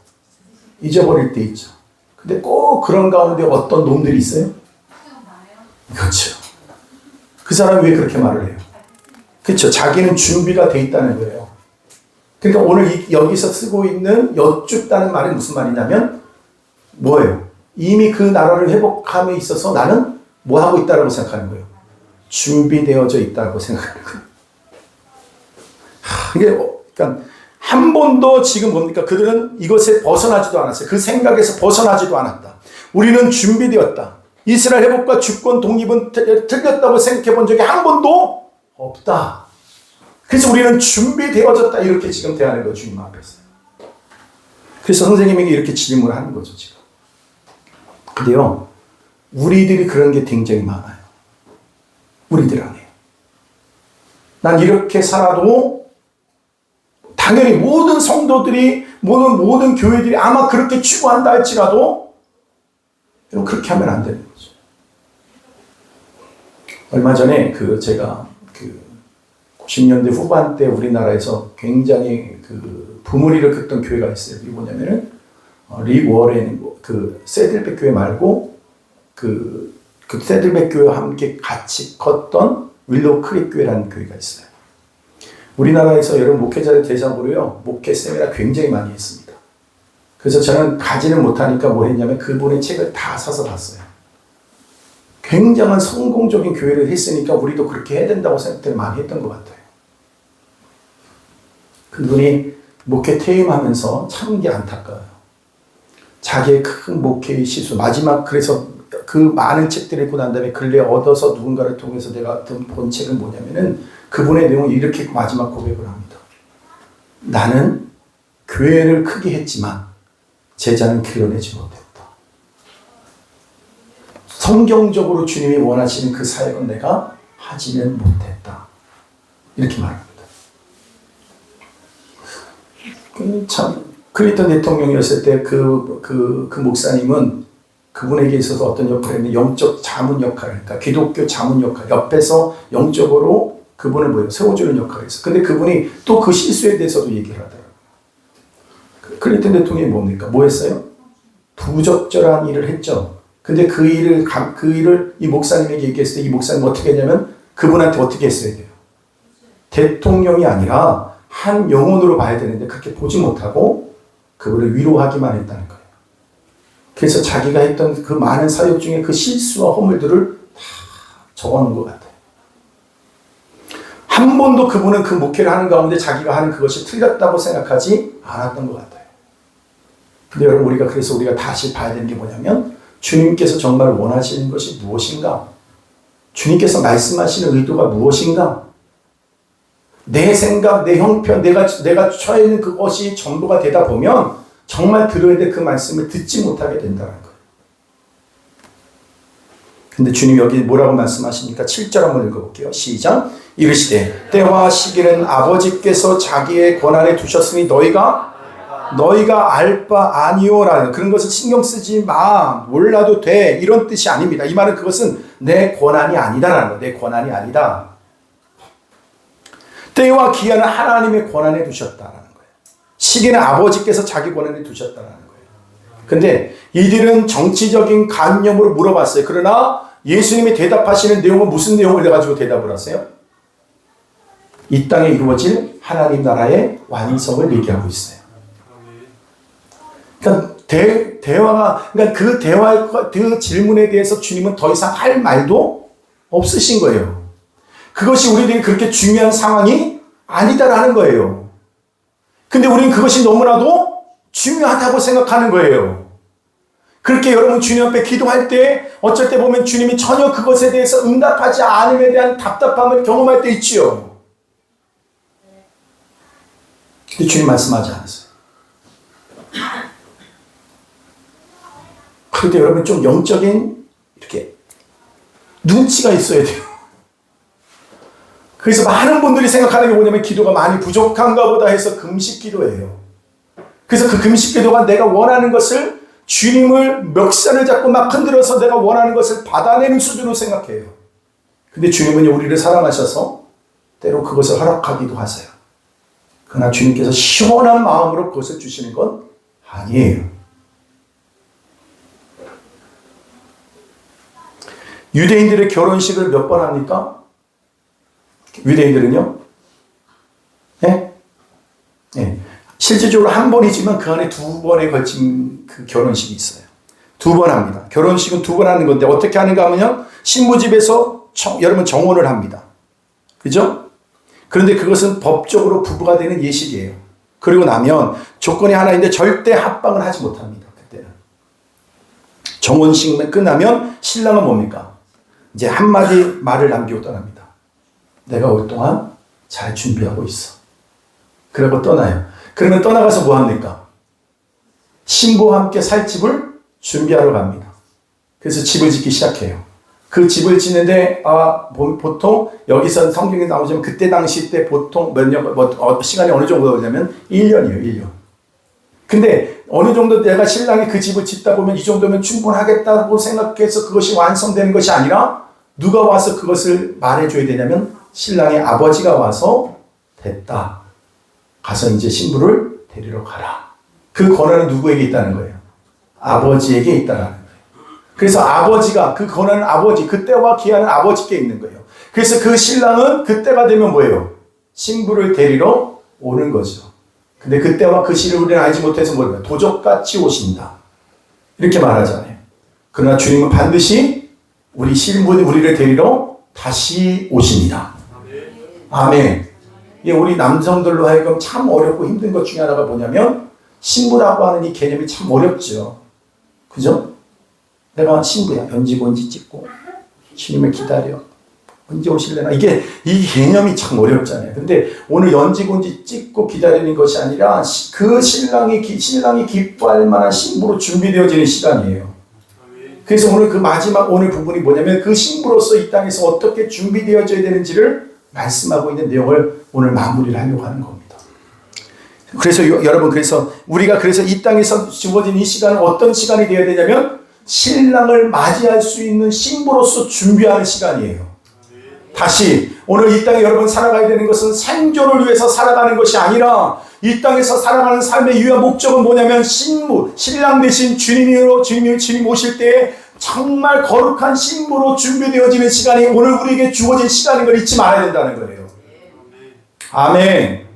잊어버릴 때 있죠. 근데 꼭 그런 가운데 어떤 놈들이 있어요? 그렇죠. 그 사람이 왜 그렇게 말을 해요? 그렇죠. 자기는 준비가 돼 있다는 거예요. 그러니까 오늘 여기서 쓰고 있는 여쭙다는 말이 무슨 말이냐면 뭐예요? 이미 그 나라를 회복함에 있어서 나는 뭐 하고 있다고 생각하는 거예요? 준비되어져 있다고 생각하는 거예요. 그러니까 한 번도 지금 뭡니까? 그들은 이것에 벗어나지도 않았어요. 그 생각에서 벗어나지도 않았다. 우리는 준비되었다. 이스라엘 회복과 주권 독립은 틀렸다고 생각해 본 적이 한 번도 없다. 그래서 우리는 준비되어졌다. 이렇게 지금 대하는 거예요. 주님 앞에서. 그래서 선생님에게 이렇게 질문을 하는 거죠. 지금. 근데요. 우리들이 그런 게 굉장히 많아요. 우리들 안에. 난 이렇게 살아도 당연히 모든 성도들이 모든 교회들이 아마 그렇게 추구한다 할지라도 여러분 그렇게 하면 안 되는 거죠. 얼마 전에 제가 90년대 후반 때 우리나라에서 굉장히 부모리를 긋던 교회가 있어요. 그게 뭐냐면은 리 워렌 세들백 교회 말고 그 세들백 교회와 함께 같이 컸던 윌로우 크릭 교회라는 교회가 있어요. 우리나라에서 여러분 목회자들 대상으로요 목회 세미나 굉장히 많이 했습니다. 그래서 저는 가지는 못하니까 뭐 했냐면 그분의 책을 다 사서 봤어요. 굉장한 성공적인 교회를 했으니까 우리도 그렇게 해야 된다고 생각을 많이 했던 것 같아요. 그분이 목회 퇴임하면서 참 게 안타까워요. 자기의 큰 목회의 시수 마지막 그래서 그 많은 책들을 읽고 난 다음에 근래 얻어서 누군가를 통해서 내가 본 책은 뭐냐면은 그분의 내용을 이렇게 마지막 고백을 합니다. 나는 교회를 크게 했지만 제자는 길러내지 못했다. 성경적으로 주님이 원하시는 그 사역은 내가 하지는 못했다. 이렇게 말합니다. 참 클린턴 대통령이었을 때 그 목사님은 그분에게 있어서 어떤 역할을 했는데 영적 자문 역할을, 그러니까 기독교 자문 역할, 옆에서 영적으로 그분을 세워주는 역할을 했어요. 근데 그분이 또 그 실수에 대해서도 얘기를 하더라고요. 클린턴 대통령이 뭡니까? 뭐 했어요? 부적절한 일을 했죠. 근데 그 일을 이 목사님에게 얘기했을 때 이 목사님은 어떻게 했냐면 그분한테 어떻게 했어야 돼요? 대통령이 아니라 한 영혼으로 봐야 되는데 그렇게 보지 못하고 그분을 위로하기만 했다는 거예요. 그래서 자기가 했던 그 많은 사역 중에 그 실수와 허물들을 다 적어놓은 것 같아요. 한 번도 그분은 그 목회를 하는 가운데 자기가 하는 그것이 틀렸다고 생각하지 않았던 것 같아요. 근데 여러분 그래서 우리가 다시 봐야 되는 게 뭐냐면 주님께서 정말 원하시는 것이 무엇인가? 주님께서 말씀하시는 의도가 무엇인가? 내 생각, 내 형편, 내가 처해 있는 그것이 전부가 되다 보면 정말 들어야 될 그 말씀을 듣지 못하게 된다는 거예요. 근데 주님 여기 뭐라고 말씀하십니까? 7절 한번 읽어볼게요. 시작. 이르시되 때와 시기는 아버지께서 자기의 권한에 두셨으니 너희가 알 바 아니오라는 그런 것을 신경 쓰지 마. 몰라도 돼. 이런 뜻이 아닙니다. 이 말은 그것은 내 권한이 아니다라는 거예요. 내 권한이 아니다. 때와 기한은 하나님의 권한에 두셨다라는 거예요. 시기는 아버지께서 자기 권한에 두셨다라는 거예요. 근데 이들은 정치적인 관념으로 물어봤어요. 그러나 예수님이 대답하시는 내용은 무슨 내용을 가지고 대답을 하세요? 이 땅에 이루어질 하나님 나라의 완성을 얘기하고 있어요. 그러니까 그 질문에 대해서 주님은 더 이상 할 말도 없으신 거예요. 그것이 우리들이 그렇게 중요한 상황이 아니다라는 거예요. 근데 우리는 그것이 너무나도 중요하다고 생각하는 거예요. 그렇게 여러분 주님 앞에 기도할 때 어쩔 때 보면 주님이 전혀 그것에 대해서 응답하지 않음에 대한 답답함을 경험할 때 있지요. 근데 주님 말씀하지 않았어요. 그런데 여러분 좀 영적인 이렇게 눈치가 있어야 돼요. 그래서 많은 분들이 생각하는 게 뭐냐면 기도가 많이 부족한가 보다 해서 금식 기도예요. 그래서 그 금식 기도가 내가 원하는 것을 주님을 멱살을 잡고 막 흔들어서 내가 원하는 것을 받아내는 수준으로 생각해요. 근데 주님은 우리를 사랑하셔서 때로 그것을 허락하기도 하세요. 그러나 주님께서 시원한 마음으로 그것을 주시는 건 아니에요. 유대인들의 결혼식을 몇 번 합니까? 유대인들은요? 네? 네. 실질적으로 한 번이지만 그 안에 두 번에 걸친 그 결혼식이 있어요. 두 번 합니다. 결혼식은 두 번 하는 건데 어떻게 하는가 하면요. 신부집에서 여러분 정혼을 합니다. 그죠? 그런데 그것은 법적으로 부부가 되는 예식이에요. 그리고 나면 조건이 하나 있는데 절대 합방을 하지 못합니다. 그때는. 정혼식만 끝나면 신랑은 뭡니까? 이제 한마디 말을 남기고 떠납니다. 내가 올 동안 잘 준비하고 있어. 그러고 떠나요. 그러면 떠나가서 뭐 합니까? 신부와 함께 살 집을 준비하러 갑니다. 그래서 집을 짓기 시작해요. 그 집을 짓는데 보통 여기서 성경에 나오지만 그때 당시 때 보통 몇 년, 시간이 어느 정도 되냐면 1년이에요. 1년. 근데 어느 정도 내가 신랑이 그 집을 짓다 보면 이 정도면 충분하겠다고 생각해서 그것이 완성되는 것이 아니라 누가 와서 그것을 말해줘야 되냐면 신랑의 아버지가 와서 됐다. 가서 이제 신부를 데리러 가라. 그 권한은 누구에게 있다는 거예요? 아버지에게 있다는 거예요. 그래서 아버지가 그 권한은 아버지, 그때와 기한은 아버지께 있는 거예요. 그래서 그 신랑은 그때가 되면 뭐예요? 신부를 데리러 오는 거죠. 근데 그때와 그 시를 우리는 알지 못해서 뭐예요? 도적같이 오신다. 이렇게 말하잖아요. 그러나 주님은 반드시 우리 신부는 우리를 데리러 다시 오십니다. 아멘. 우리 남성들로 하여금 참 어렵고 힘든 것 중에 하나가 뭐냐면 신부라고 하는 이 개념이 참 어렵죠. 그죠? 내가 신부야. 연지곤지 찍고 주님을 기다려. 언제 오실래나? 이 개념이 참 어렵잖아요. 근데 오늘 연지곤지 찍고 기다리는 것이 아니라 그 신랑이 기뻐할 만한 신부로 준비되어지는 시간이에요. 그래서 오늘 그 마지막 오늘 부분이 뭐냐면 그 신부로서 이 땅에서 어떻게 준비되어져야 되는지를 말씀하고 있는 내용을 오늘 마무리를 하려고 하는 겁니다. 그래서 여러분, 그래서 우리가 이 땅에서 주어진 이 시간은 어떤 시간이 되어야 되냐면 신랑을 맞이할 수 있는 신부로서 준비하는 시간이에요. 다시 오늘 이 땅에 여러분 살아가야 되는 것은 생존을 위해서 살아가는 것이 아니라 이 땅에서 살아가는 삶의 유일한 목적은 뭐냐면 신랑 대신 주님 오실 때에 정말 거룩한 신부로 준비되어지는 시간이 오늘 우리에게 주어진 시간인 걸 잊지 말아야 된다는 거예요. 아멘.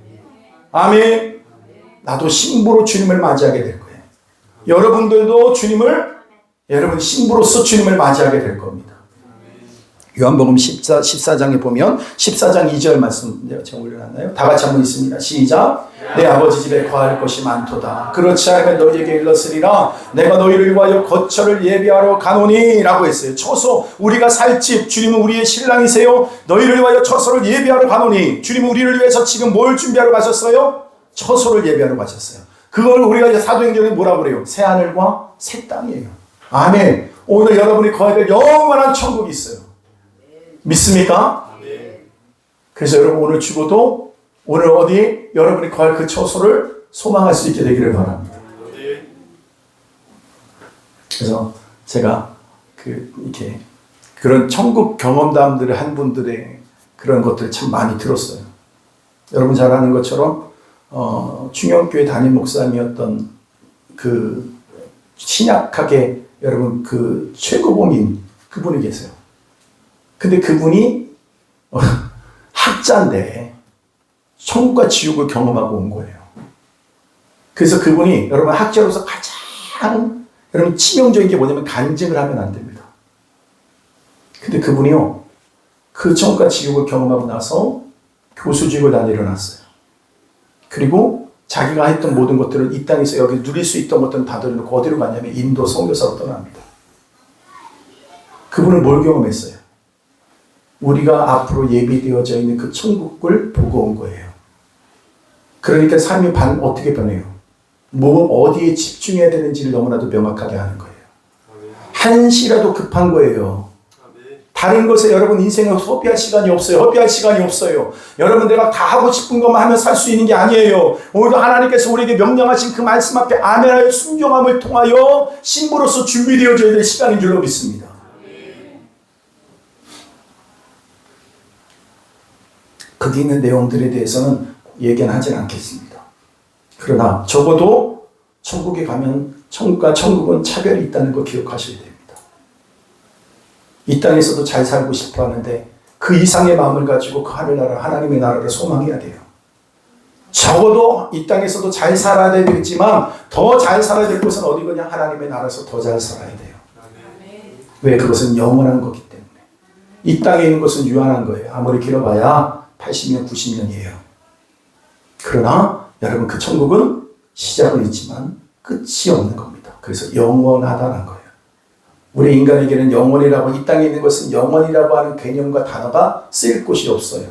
아멘. 나도 신부로 주님을 맞이하게 될 거예요. 여러분들도 여러분 신부로서 주님을 맞이하게 될 겁니다. 요한복음 14장에 보면 14장 2절 말씀 제가 올려놨나요? 다 같이 한번 있습니다. 시작. 내 아버지 집에 거할 것이 많도다. 그렇지 않으면 너희에게 일렀으리라. 내가 너희를 위하여 거처를 예비하러 가노니 라고 했어요. 처소, 우리가 살 집, 주님은 우리의 신랑이세요. 너희를 위하여 처소를 예비하러 가노니. 주님은 우리를 위해서 지금 뭘 준비하러 가셨어요? 처소를 예비하러 가셨어요. 그걸 우리가 사도행전에 뭐라고 그래요? 새 하늘과 새 땅이에요. 아멘. 오늘 여러분이 거해야 될 영원한 천국이 있어요. 믿습니까? 그래서 여러분 오늘 죽어도 오늘 어디 여러분이 거할 그 처소를 소망할 수 있게 되기를 바랍니다. 그래서 제가 이렇게 그런 천국 경험담들을 한 분들의 그런 것들을 참 많이 들었어요. 여러분 잘 아는 것처럼 충영교회 담임 목사님이었던 그 신약하게 여러분 그 최고봉인 그분이 계세요. 근데 그분이 학자인데 천국과 지옥을 경험하고 온 거예요. 그래서 그분이 여러분 학자로서 가장 여러분 치명적인 게 뭐냐면 간증을 하면 안 됩니다. 근데 그분이요 그 천국과 지옥을 경험하고 나서 교수직을 다 내려놨어요. 그리고 자기가 했던 모든 것들을 이 땅에서 여기 누릴 수 있던 것들은 다 내려놓고 어디로 갔냐면 인도 선교사로 떠납니다. 그분은 뭘 경험했어요? 우리가 앞으로 예비되어져 있는 그 천국을 보고 온 거예요. 그러니까 삶이 어떻게 변해요? 어디에 집중해야 되는지를 너무나도 명확하게 하는 거예요. 한시라도 급한 거예요. 다른 것에 여러분 인생에 허비할 시간이 없어요. 여러분 내가 다 하고 싶은 것만 하면 살 수 있는 게 아니에요. 오늘도 하나님께서 우리에게 명령하신 그 말씀 앞에 아멘하여 순종함을 통하여 신부로서 준비되어져야 될 시간인 줄로 믿습니다. 거기 있는 내용들에 대해서는 얘기는 하진 않겠습니다. 그러나 적어도 천국에 가면 천국과 천국은 차별이 있다는 거 기억하셔야 됩니다. 이 땅에서도 잘 살고 싶어 하는데 그 이상의 마음을 가지고 그 하늘나라 하나님의 나라를 소망해야 돼요. 적어도 이 땅에서도 잘 살아야 되겠지만 더 잘 살아야 될 곳은 어디거냐? 하나님의 나라에서 더 잘 살아야 돼요. 왜? 그것은 영원한 거기 때문에. 이 땅에 있는 것은 유한한 거예요. 아무리 길어봐야 80년, 90년이에요. 그러나 여러분 그 천국은 시작은 있지만 끝이 없는 겁니다. 그래서 영원하다는 거예요. 우리 인간에게는 영원이라고, 이 땅에 있는 것은 영원이라고 하는 개념과 단어가 쓰일 곳이 없어요.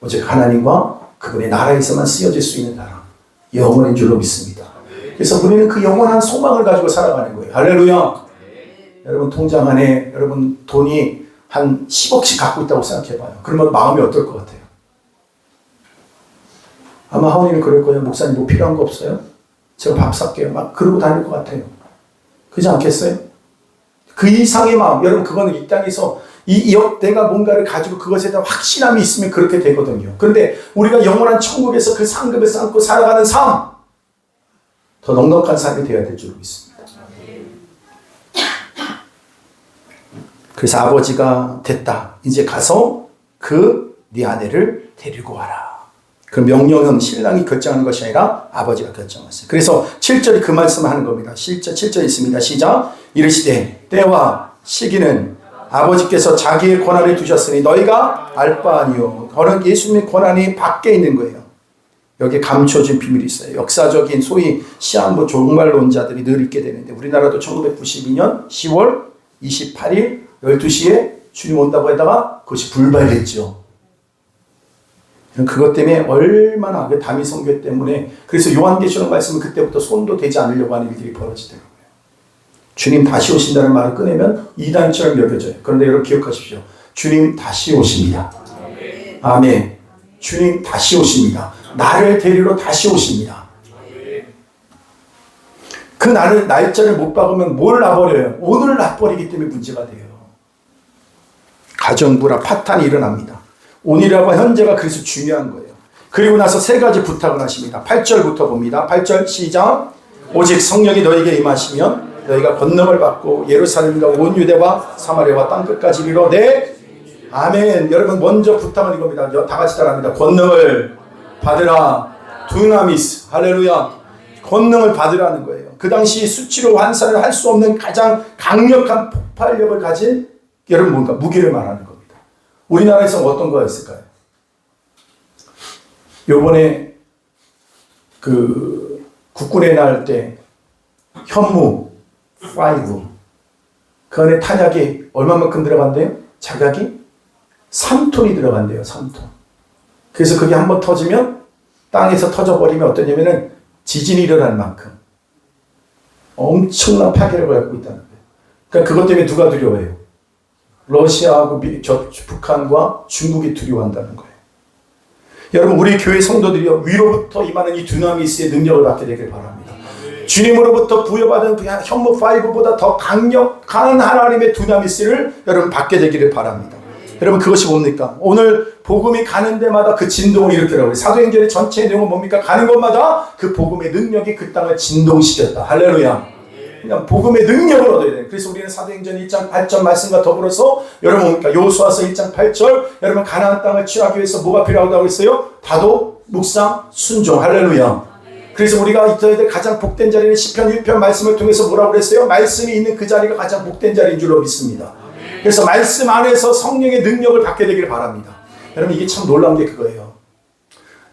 오직 하나님과 그분의 나라에서만 쓰여질 수 있는 나라, 영원인 줄로 믿습니다. 그래서 우리는 그 영원한 소망을 가지고 살아가는 거예요. 할렐루야. 여러분 통장 안에 여러분 돈이 한 10억씩 갖고 있다고 생각해봐요. 그러면 마음이 어떨 것 같아요? 아마 하원이는 그럴 거예요. 목사님 뭐 필요한 거 없어요? 제가 밥 살게요. 막 그러고 다닐 것 같아요. 그렇지 않겠어요? 그 이상의 마음, 여러분 그거는 이 땅에서 내가 뭔가를 가지고 그것에 대한 확신함이 있으면 그렇게 되거든요. 그런데 우리가 영원한 천국에서 그 상급을 쌓고 살아가는 삶, 더 넉넉한 삶이 되어야 될 줄 믿습니다. 그래서 아버지가 됐다. 이제 가서 네 아내를 데리고 와라. 그 명령은 신랑이 결정하는 것이 아니라 아버지가 결정했어요. 그래서 7절이 그 말씀을 하는 겁니다. 7절 있습니다. 시작. 이르시되 때와 시기는 아버지께서 자기의 권한에 두셨으니 너희가 알 바 아니요. 그런 예수님의 권한이 밖에 있는 거예요. 여기에 감춰진 비밀이 있어요. 역사적인 소위 시한부 종말론자들이 늘 있게 되는데 우리나라도 1992년 10월 28일 12시에 주님 온다고 하다가 그것이 불발됐죠. 그것 때문에 얼마나 담임 선교 때문에 그래서 요한계시록 말씀은 그때부터 손도 대지 않으려고 하는 일들이 벌어지더라고요. 주님 다시 오신다는 말을 꺼내면 이단처럼 여겨져요. 그런데 여러분 기억하십시오. 주님 다시 오십니다. 아멘. 주님 다시 오십니다. 나를 데리러 다시 오십니다. 그 날짜를 못 박으면 뭘 놔버려요? 오늘 놔버리기 때문에 문제가 돼요. 가정부라 파탄이 일어납니다. 오늘하고 현재가 그래서 중요한 거예요. 그리고 나서 세 가지 부탁을 하십니다. 8절부터 봅니다. 8절 시작. 오직 성령이 너에게 임하시면 너희가 권능을 받고 예루살렘과 온 유대와 사마리아와 땅끝까지 이르러 아멘. 여러분 먼저 부탁은 이겁니다. 다 같이 따라합니다. 권능을 받으라. 두나미스. 할렐루야. 권능을 받으라는 거예요. 그 당시 수치로 환산을 할 수 없는 가장 강력한 폭발력을 가진 여러분 뭔가 무기를 말하는 겁니다. 우리나라에서 어떤 거가 있을까요? 요번에 그 국군의 날 때 현무 5 그 안에 탄약이 얼마만큼 들어간대요? 자각이 3톤이 들어간대요. 3톤. 그래서 그게 한번 터지면 땅에서 터져버리면 어떠냐면은 지진이 일어날 만큼 엄청난 파괴력을 갖고 있다는 거예요. 그러니까 그것 때문에 누가 두려워해요? 러시아하고 북한과 중국이 두려워한다는 거예요. 여러분 우리 교회 성도들이요 위로부터 임하는 이 두나미스의 능력을 받게 되길 바랍니다. 주님으로부터 부여받은 현무 5보다 더 강력한 하나님의 두나미스를 여러분 받게 되기를 바랍니다. 여러분 그것이 뭡니까? 오늘 복음이 가는 데마다 그 진동을 일으키라고 해요. 사도행전의 전체의 내용은 뭡니까? 가는 곳마다 그 복음의 능력이 그 땅을 진동시켰다. 할렐루야. 그냥 복음의 능력을 얻어야 돼요. 그래서 우리는 사도행전 1장 8절 말씀과 더불어서 여러분 뭡니까? 요수아서 1장 8절 여러분 가나안 땅을 취하기 위해서 뭐가 필요하다고 했어요? 다도, 묵상, 순종. 할렐루야. 그래서 우리가 있어야 될 가장 복된 자리는 시편 1편 말씀을 통해서 뭐라고 그랬어요? 말씀이 있는 그 자리가 가장 복된 자리인 줄로 믿습니다. 그래서 말씀 안에서 성령의 능력을 받게 되기를 바랍니다. 여러분 이게 참 놀라운 게 그거예요.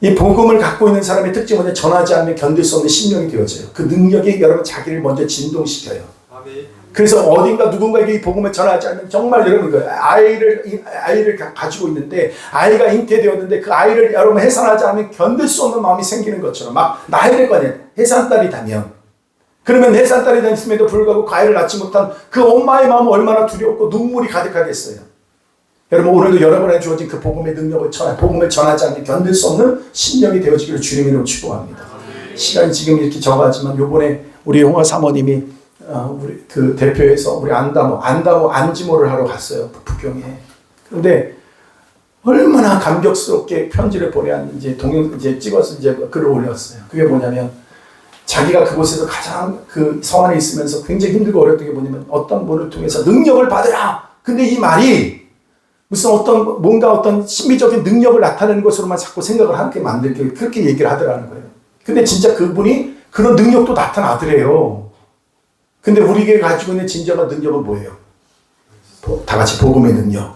이 복음을 갖고 있는 사람의 특징은 전하지 않으면 견딜 수 없는 심령이 되어져요. 그 능력이 여러분 자기를 먼저 진동시켜요. 그래서 어딘가 누군가에게 이 복음을 전하지 않으면 정말 여러분 그 아이를 가지고 있는데 아이가 잉태되었는데 그 아이를 여러분 해산하지 않으면 견딜 수 없는 마음이 생기는 것처럼 막 나이를 거냐 해산딸이다면 그러면 해산딸이 됐음에도 불구하고 그 아이를 낳지 못한 그 엄마의 마음은 얼마나 두렵고 눈물이 가득하겠어요. 여러분 오늘도 여러분에게 주어진 그 복음의 능력을 복음을 전하지 않으면 견딜 수 없는 심령이 되어지기를 주님의 이름으로 축복합니다. 시간이 지금 이렇게 적하지만 요번에 우리 홍화 사모님이 우리 그 대표에서 우리 안다모 안지모를 하러 갔어요. 북경에. 그런데 얼마나 감격스럽게 편지를 보내왔는지 이제 찍어서 이제 글을 올렸어요. 그게 뭐냐면 자기가 그곳에서 가장 그 성 안에 있으면서 굉장히 힘들고 어려웠던 게 뭐냐면 어떤 분을 통해서 능력을 받으라. 근데 이 말이 무슨 뭔가 어떤 신비적인 능력을 나타내는 것으로만 자꾸 생각을 하게 만들게 그렇게 얘기를 하더라는 거예요. 근데 진짜 그분이 그런 능력도 나타나더래요. 근데 우리에게 가지고 있는 진정한 능력은 뭐예요? 다 같이 복음의 능력,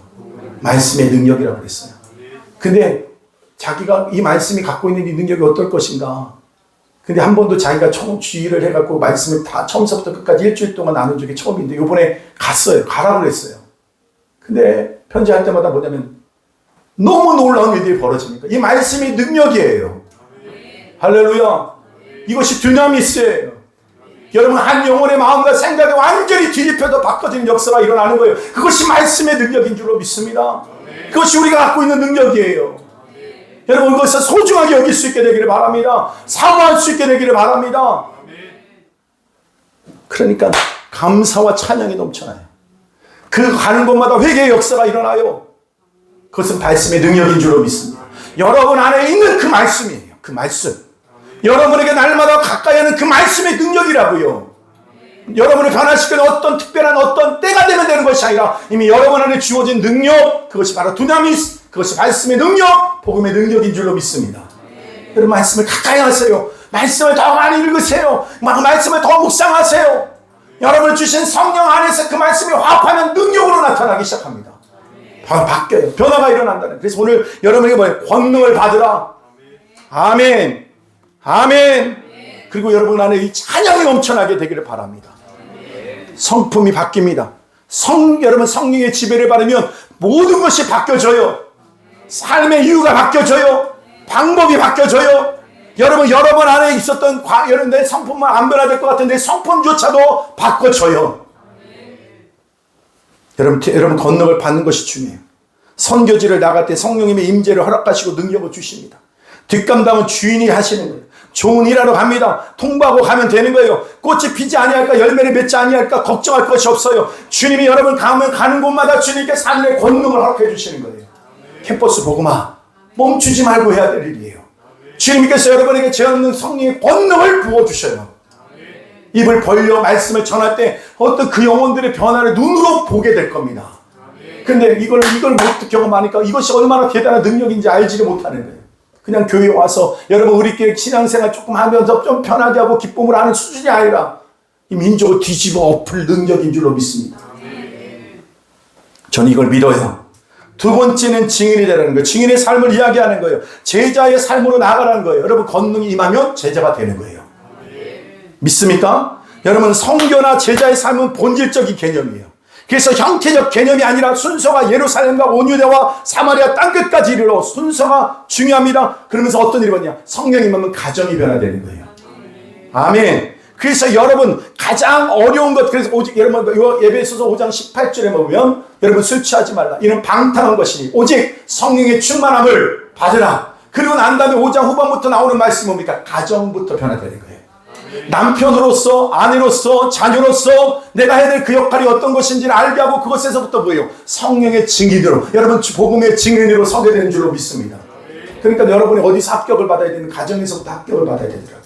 말씀의 능력이라고 그랬어요. 근데 자기가 이 말씀이 갖고 있는 이 능력이 어떨 것인가? 근데 한 번도 자기가 처음 주의를 해갖고 말씀을 다 처음부터 끝까지 일주일 동안 나눈 적이 처음인데 이번에 갔어요. 가라고 그랬어요. 근데 편지할 때마다 뭐냐면 너무 놀라운 일들이 벌어집니까? 이 말씀이 능력이에요. 할렐루야. 이것이 dynamis예요. 여러분 한 영혼의 마음과 생각이 완전히 뒤집혀서 바꿔지는 역사가 일어나는 거예요. 그것이 말씀의 능력인 줄로 믿습니다. 그것이 우리가 갖고 있는 능력이에요. 여러분 그것을 소중하게 여길 수 있게 되기를 바랍니다. 사모할 수 있게 되기를 바랍니다. 그러니까 감사와 찬양이 넘쳐나요. 그 가는 곳마다 회개의 역사가 일어나요. 그것은 말씀의 능력인 줄로 믿습니다. 여러분 안에 있는 그 말씀이에요. 그 말씀. 여러분에게 날마다 가까이 하는 그 말씀의 능력이라고요. 여러분을 변화시키는 어떤 특별한 어떤 때가 되는 것이 아니라 이미 여러분 안에 주어진 능력, 그것이 바로 두나미스, 그것이 말씀의 능력, 복음의 능력인 줄로 믿습니다. 여러분 말씀을 가까이 하세요. 말씀을 더 많이 읽으세요. 말씀을 더 묵상하세요. 여러분 주신 성령 안에서 그 말씀이 화합하면 능력으로 나타나기 시작합니다. 바뀌어요. 변화가 일어난다는. 그래서 오늘 여러분에게 뭐예요? 권능을 받으라. 아멘. 아멘. 그리고 여러분 안에 이 찬양이 넘쳐나게 되기를 바랍니다. 성품이 바뀝니다. 여러분 성령의 지배를 받으면 모든 것이 바뀌어져요. 삶의 이유가 바뀌어져요. 방법이 바뀌어져요. 여러분 안에 있었던 여러분의 성품만 안 변화될 것 같은데 성품조차도 바꿔져요. 여러분 권능을 받는 것이 중요해요. 선교지를 나갈 때 성령님의 임재를 허락하시고 능력을 주십니다. 뒷감당은 주인이 하시는 거예요. 좋은 일하러 갑니다. 통보하고 가면 되는 거예요. 꽃이 피지 아니할까 열매를 맺지 아니할까 걱정할 것이 없어요. 주님이 여러분 가는 곳마다 주님께 삶의 권능을 허락해 주시는 거예요. 캠퍼스 복음아 멈추지 말고 해야 될 일이에요. 주님께서 여러분에게 죄없는 성령의 권능을 부어주셔요. 입을 벌려 말씀을 전할 때 어떤 그 영혼들의 변화를 눈으로 보게 될 겁니다. 근데 이걸 못 경험하니까 이것이 얼마나 대단한 능력인지 알지를 못하는 거예요. 그냥 교회에 와서 여러분 우리끼리 신앙생활 조금 하면서 좀 편하게 하고 기쁨을 하는 수준이 아니라 이 민족을 뒤집어 엎을 능력인 줄로 믿습니다. 저는 이걸 믿어요. 두 번째는 증인이 되라는 거예요. 증인의 삶을 이야기하는 거예요. 제자의 삶으로 나아가라는 거예요. 여러분 권능이 임하면 제자가 되는 거예요. 믿습니까? 여러분 성교나 제자의 삶은 본질적인 개념이에요. 그래서 형태적 개념이 아니라 순서가 예루살렘과 온유대와 사마리아 땅끝까지 이르러 순서가 중요합니다. 그러면서 어떤 일이 뭐냐? 성령이 임하면 가정이 변화되는 거예요. 아멘. 그래서 여러분 가장 어려운 것, 그래서 오직 여러분 에베소서 5장 18절에 보면 여러분 술 취하지 말라. 이는 방탕한 것이니 오직 성령의 충만함을 받으라. 그리고 난 다음에 5장 후반부터 나오는 말씀이 뭡니까? 가정부터 변화되는 거예요. 남편으로서 아내로서 자녀로서 내가 해야 될 그 역할이 어떤 것인지를 알게 하고 그것에서부터 뭐예요? 성령의 증인으로 여러분 복음의 증인으로 서게 되는 줄로 믿습니다. 그러니까 여러분이 어디서 합격을 받아야 되는 가정에서부터 합격을 받아야 되더라고요.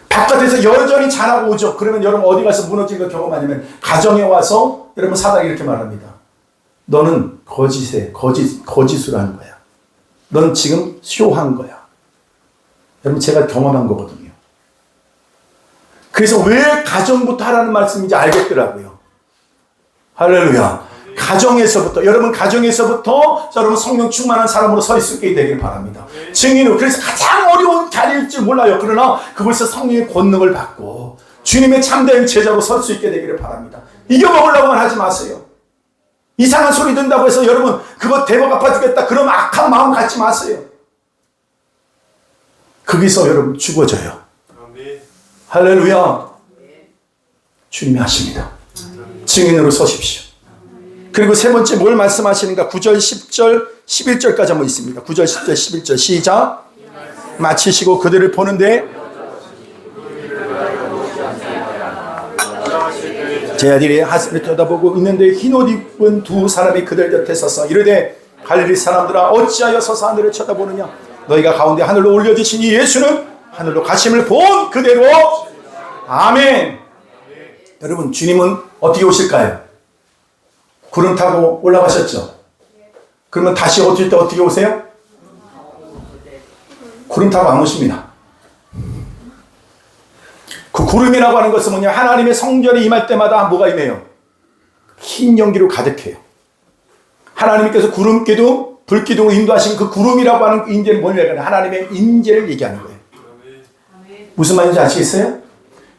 바깥에서 여전히 잘하고 오죠. 그러면 여러분 어디 가서 무너진 걸 경험 아니면 가정에 와서 여러분 사단이 이렇게 말합니다. 너는 거짓으로 하는 거야. 너는 지금 쇼한 거야. 여러분 제가 경험한 거거든요. 그래서 왜 가정부터 하라는 말씀인지 알겠더라고요. 할렐루야. 가정에서부터 여러분 가정에서부터 여러분 성령 충만한 사람으로 서 있게 되길 바랍니다. 증인으로. 그래서 가장 어려운 자리일 줄 몰라요. 그러나 그곳에서 성령의 권능을 받고 주님의 참된 제자로 설 수 있게 되기를 바랍니다. 이겨먹으려고만 하지 마세요. 이상한 소리 듣는다고 해서 여러분 그거 대박 아파주겠다 그러면 악한 마음 갖지 마세요. 거기서 여러분 죽어져요. 할렐루야. 주님이 하십니다. 증인으로 서십시오. 그리고 세 번째 뭘 말씀하시는가? 9절, 10절, 11절까지 한번 있습니다. 9절, 10절, 11절 시작. 마치시고 그들을 보는데 제자들이 하늘을 쳐다보고 있는데 흰옷 입은 두 사람이 그들 곁에 서서 이르되 갈릴리 사람들아 어찌하여 서서 하늘을 쳐다보느냐. 너희가 가운데 하늘로 올려지신 이 예수는 하늘로 가심을 본 그대로. 아멘. 여러분, 주님은 어떻게 오실까요? 구름 타고 올라가셨죠. 그러면 다시 오실 때 어떻게 오세요? 구름 타고 안 오십니다. 그 구름이라고 하는 것은 뭐냐, 하나님의 성전이 임할 때마다 뭐가 임해요? 흰 연기로 가득해요. 하나님께서 구름기둥, 불기둥을 인도하신 그 구름이라고 하는 인재는 뭐냐면 하나님의 인재를 얘기하는 거예요. 무슨 말인지 아시겠어요?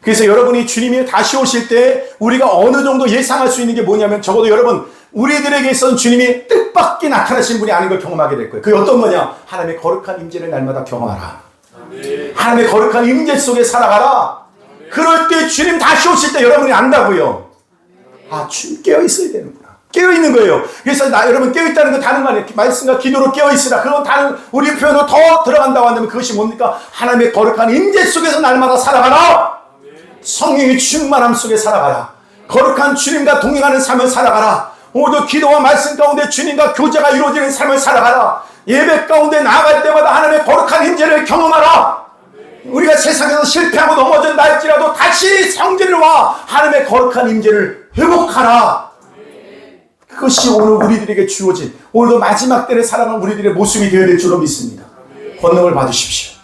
그래서 여러분이 주님이 다시 오실 때 우리가 어느 정도 예상할 수 있는 게 뭐냐면, 적어도 여러분, 우리들에게 있어서 주님이 뜻밖의 나타나신 분이 아닌 걸 경험하게 될 거예요. 그게 어떤 거냐? 하나님의 거룩한 임재를 날마다 경험하라. 하나님의 거룩한 임재 속에 살아가라. 그럴 때 주님 다시 오실 때 여러분이 안다고요. 아, 주님 깨어있어야 되는구나. 깨어있는 거예요. 그래서 여러분 깨어있다는 건 다른 거 아니에요. 말씀과 기도로 깨어있으라. 그건 다른 우리 표현으로 더 들어간다고 한다면 그것이 뭡니까? 하나님의 거룩한 임재 속에서 날마다 살아가라. 성령의 충만함 속에 살아가라. 거룩한 주님과 동행하는 삶을 살아가라. 오늘도 기도와 말씀 가운데 주님과 교제가 이루어지는 삶을 살아가라. 예배 가운데 나아갈 때마다 하나님의 거룩한 임재를 경험하라. 우리가 세상에서 실패하고 넘어진다 할지라도 다시 성전을 와 하나님의 거룩한 임재를 회복하라. 그것이 오늘 우리들에게 주어진, 오늘도 마지막 때를 살아가는 우리들의 모습이 되어야 될 줄로 믿습니다. 권능을 받으십시오.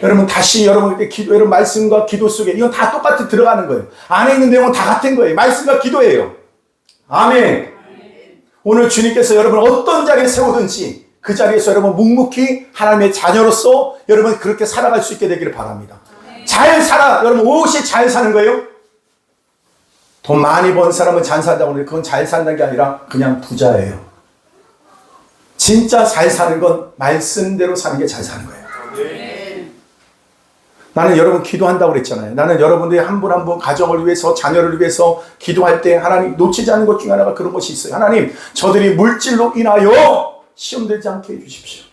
여러분, 다시 여러분에게 기도, 여러분 말씀과 기도 속에 이건 다 똑같이 들어가는 거예요. 안에 있는 내용은 다 같은 거예요. 말씀과 기도예요. 아멘. 오늘 주님께서 여러분 어떤 자리에 세우든지 그 자리에서 여러분 묵묵히 하나님의 자녀로서 여러분 그렇게 살아갈 수 있게 되기를 바랍니다. 잘 살아. 여러분 무엇이 잘 사는 거예요? 돈 많이 번 사람은 잘 산다고 하는데 그건 잘 산다는 게 아니라 그냥 부자예요. 진짜 잘 사는 건 말씀대로 사는 게 잘 사는 거예요. 나는 여러분 기도한다고 그랬잖아요. 나는 여러분들이 한 분 한 분 가정을 위해서, 자녀를 위해서 기도할 때 하나님 놓치지 않는 것 중에 하나가 그런 것이 있어요. 하나님, 저들이 물질로 인하여 시험되지 않게 해주십시오.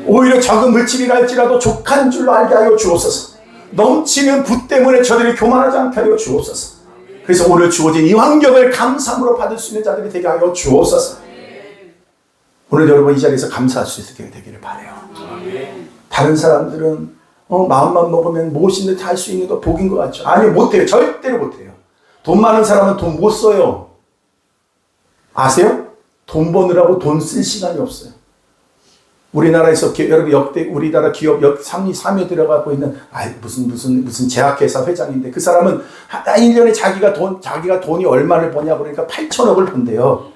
오히려 적은 물질이라 할지라도 족한 줄로 알게 하여 주옵소서. 넘치는 부 때문에 저들이 교만하지 않게 하여 주옵소서. 그래서 오늘 주어진 이 환경을 감사함으로 받을 수 있는 자들이 되게 하여 주옵소서. 오늘 여러분 이 자리에서 감사할 수 있게 되기를 바라요. 다른 사람들은 마음만 먹으면 무엇이든 다 할 수 있는 거 복인 것 같죠? 아니요, 못해요. 절대로 못해요. 돈 많은 사람은 돈 못 써요. 아세요? 돈 버느라고 돈 쓸 시간이 없어요. 우리나라에서 여러분 역대 우리나라 기업 상위 들어가고 있는 무슨 제약회사 회장인데 그 사람은 1년에 자기가 돈이 얼마를 버냐 그러니까 8천억을 번대요.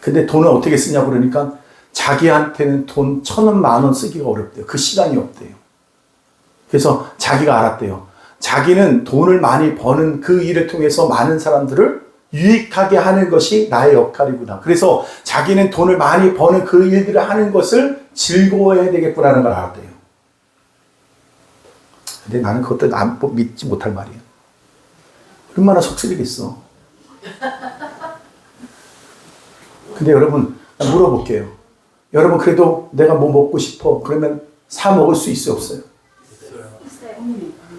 근데 돈을 어떻게 쓰냐 그러니까 자기한테는 돈 1,000원, 10,000원 쓰기가 어렵대요. 그 시간이 없대요. 그래서 자기가 알았대요. 자기는 돈을 많이 버는 그 일을 통해서 많은 사람들을 유익하게 하는 것이 나의 역할이구나. 그래서 자기는 돈을 많이 버는 그 일들을 하는 것을 즐거워해야 되겠구나라는 걸 알았대요. 근데 나는 그것도 믿지 못할 말이에요. 얼마나 속쓰리겠어. 근데 여러분, 물어볼게요. 여러분 그래도 내가 뭐 먹고 싶어. 그러면 사 먹을 수 있어요, 없어요?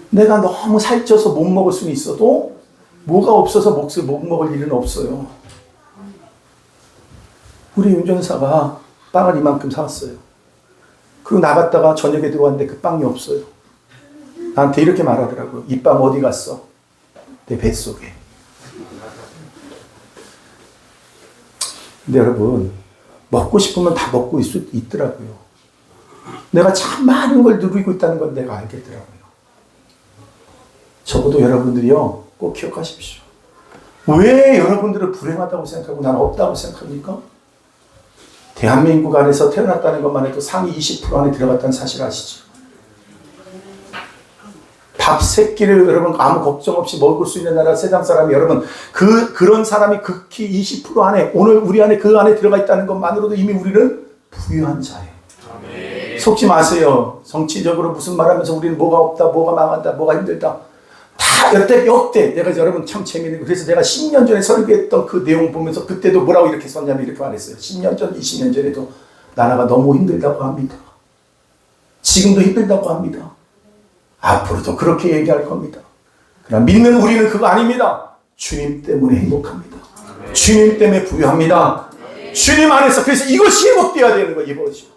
내가 너무 살쪄서 못 먹을 수는 있어도 뭐가 없어서 못 먹을 일은 없어요. 우리 운전사가 빵을 이만큼 사왔어요. 그리고 나갔다가 저녁에 들어왔는데 그 빵이 없어요. 나한테 이렇게 말하더라고요. 이 빵 어디 갔어? 내 뱃속에. 근데 여러분 먹고 싶으면 다 먹고 있더라고요. 내가 참 많은 걸 누리고 있다는 건 내가 알겠더라고요. 적어도 여러분들이요, 꼭 기억하십시오. 왜 여러분들은 불행하다고 생각하고 난 없다고 생각합니까? 대한민국 안에서 태어났다는 것만 해도 상위 20% 안에 들어갔다는 사실 아시죠? 밥 3끼를 여러분 아무 걱정 없이 먹을 수 있는 나라 세상 사람이 여러분 그런 사람이 극히 20% 안에 오늘 우리 안에 그 안에 들어가 있다는 것만으로도 이미 우리는 부유한 자예요. 아멘. 속지 마세요. 정치적으로 무슨 말하면서 우리는 뭐가 없다, 뭐가 망한다, 뭐가 힘들다. 다 역대 내가 여러분 참 재미있는 거. 그래서 내가 10년 전에 설교했던 그 내용 보면서 그때도 뭐라고 이렇게 썼냐면 이렇게 말했어요. 10년 전, 20년 전에도 나라가 너무 힘들다고 합니다. 지금도 힘들다고 합니다. 앞으로도 그렇게 얘기할 겁니다. 그러나 믿는 우리는 그거 아닙니다. 주님 때문에 행복합니다. 주님 때문에 부유합니다. 주님 안에서. 그래서 이것이 회복되어야 되는 거예요. 이것이.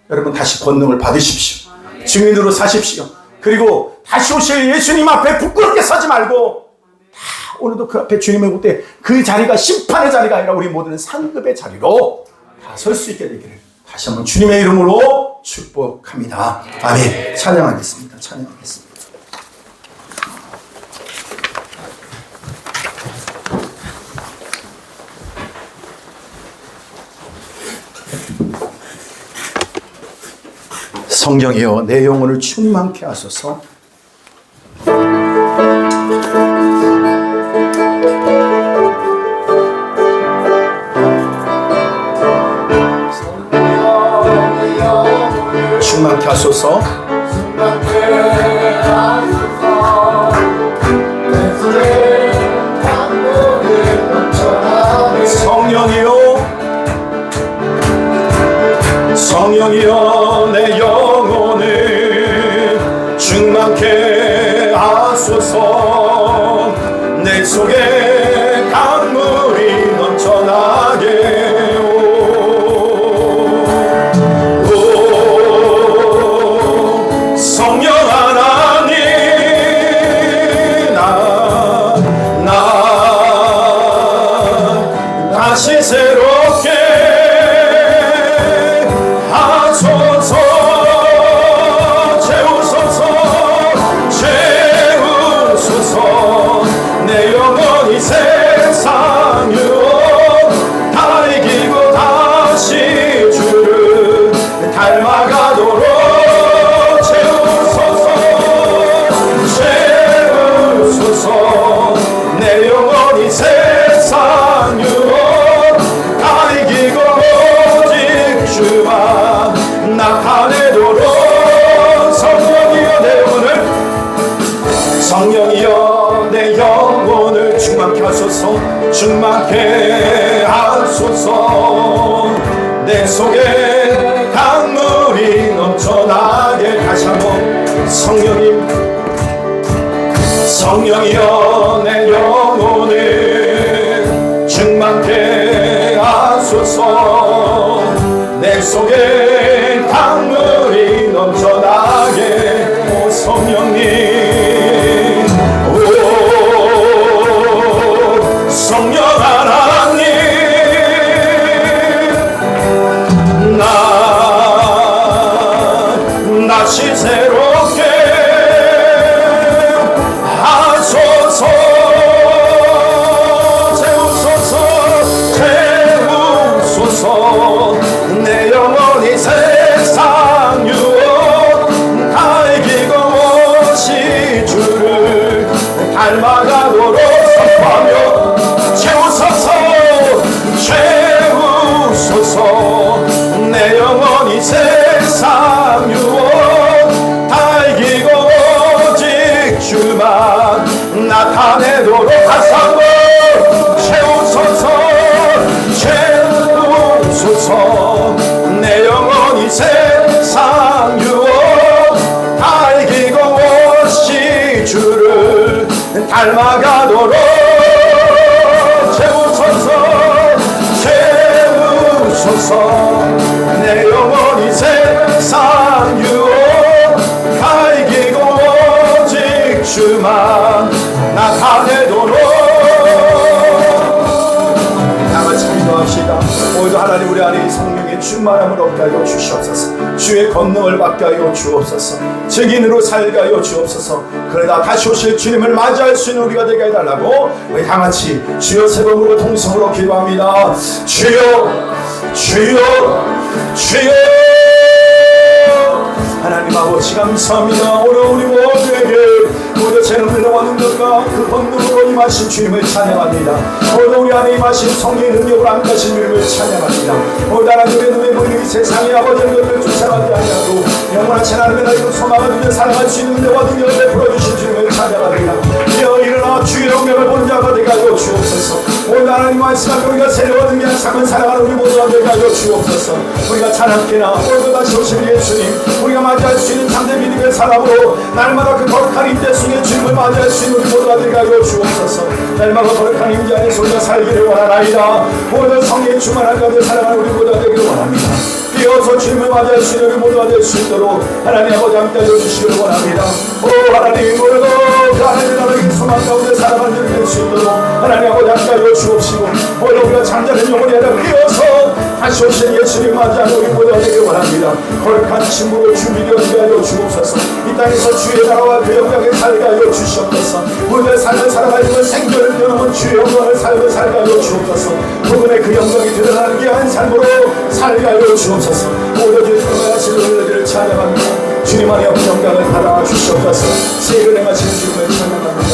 여러분 다시 권능을 받으십시오. 증인으로 사십시오. 그리고 다시 오실 예수님 앞에 부끄럽게 서지 말고 다 오늘도 그 앞에 주님의 볼 때 그 자리가 심판의 자리가 아니라 우리 모두는 상급의 자리로 다 설 수 있게 되기를 다시 한번 주님의 이름으로 축복합니다. 아멘. 찬양하겠습니다. 찬양하겠습니다. 성령이여 내 영혼을 충만케 하소서. 충만케 하소서. 성령이여 내 영혼을 충만케 하소서. 내 속에 강물이 넘쳐나게 오 성령 하나님 나 다시 새롭게 내 영혼이 세상 유혹 다 이기고 다시 주를 닮아가도록 채우소서 채우소서. 내 영혼이 세상 유혹 다 이기고 오직 주만 나타내도록 성령이여 내 영혼을 성령이여 내 영혼을 충만케 하소서. 충만케 하소서. 내 속에 강물이 넘쳐나게 다시 한번 성령님 성령이여 내 영혼을 충만케 하소서. 내 속에 강물이 넘쳐나게 오 성령님 성령 하나님 다시 새롭게 하소서. 채우소서 채우소서. 내 영혼이 세상 유혹 다 이기고 오시 주를 닮아가도록 선포하며 채우소서 채우소서. 내 영혼이 세상 유혹 다 이기고 오직 주만 나타내도록 다시 한번 채우소서 채우소서. 내 영혼이 세상 유혹 다 이기고 오시 주를 닮아가도록 채우소서 채우소서. 내 영혼이 세상 유혹 다 이기고 오직 주만 나타내도록 다같이 기도합시다. 오늘도 하나님 우리 안에 성령의 충만함을 얻게 하여 주시옵소서. 주의 권능을 받게 하여 주옵소서. 증인으로 살게 하여 주옵소서. 그러다 다시 오실 주님을 맞이할 수 있는 우리가 되게 해달라고 우리 다같이 주여 세 번으로 통성으로 기도합니다. 주여 주여 주여. 하나님 아버지 감사합니다. 오늘 우리 모두에게 모두 재능과 능력과 그 권능으로 임하신 주님을 찬양합니다. 모두 우리 안에 임하신 성령의 능력으로 함께하신 주님을 찬양합니다. 모두 하나님의 눈에 보이는 이 세상의 아버지의 것들을 쫓아가지 아니하고 영원하신 하나님의 나이로 소망을 두며 살아갈 수 있는 은혜와 능력을 베풀어 주신 주님을 찬양합니다. 이어 일어나 주의 영광을 보는 자가 되게 하여 주옵소서. 오늘 하나님 말씀하고 우리가 새로운 능력 삶을 살아가는 우리 모두가 되게 하여 주옵소서. 우리가 찬양케나 오늘도 다시 오신 예수님, 우리가 맞이할 수 있는 참된 믿음의 사람으로 날마다 그 거룩한 임재 속에 주님을 맞이할 수 있는 우리 모두가 되게 하여 주옵소서. 날마다 거룩한 임재 안에서 우리가 살기를 원하나이다. 오늘 성령의 충만한 가운데 살아가는 우리 모두가 되기를 원합니다. 비어서 주님을 맞이할 수 있는 우리 모두가 될 수 있도록 하나님 아버지 함께 해주시기를 원합니다. 오 하나님, 오늘도 그 하나님 나라의 소망 가운데 살아가는 자를 될 수 있도록 하나님 아버지 함께 하여 주옵시고, 오늘 우리가 잠자는 영혼이 아니라 비어서 다시 오신 예수님 맞이하는 우리 모두가 되기를 원합니다. 거룩한 신부로 준비되게 하여 주옵소서. 이 땅에서 주의 나라와 그 영광에 살게 하여 주시옵소서. 우리의 삶을 살아가는 생존을 뛰어넘은 주의 영광을 삶을 살게 하여 주옵소서. 그분의 그 영광이 드러나는 귀한 삶으로 살게 하여 주옵소서. 모든 주의 통하신 은혜를 찬양합니다. 주님 안에 없는 영광을 받아 주시옵소서. 세일을 행하시는 주님을 찬양합니다.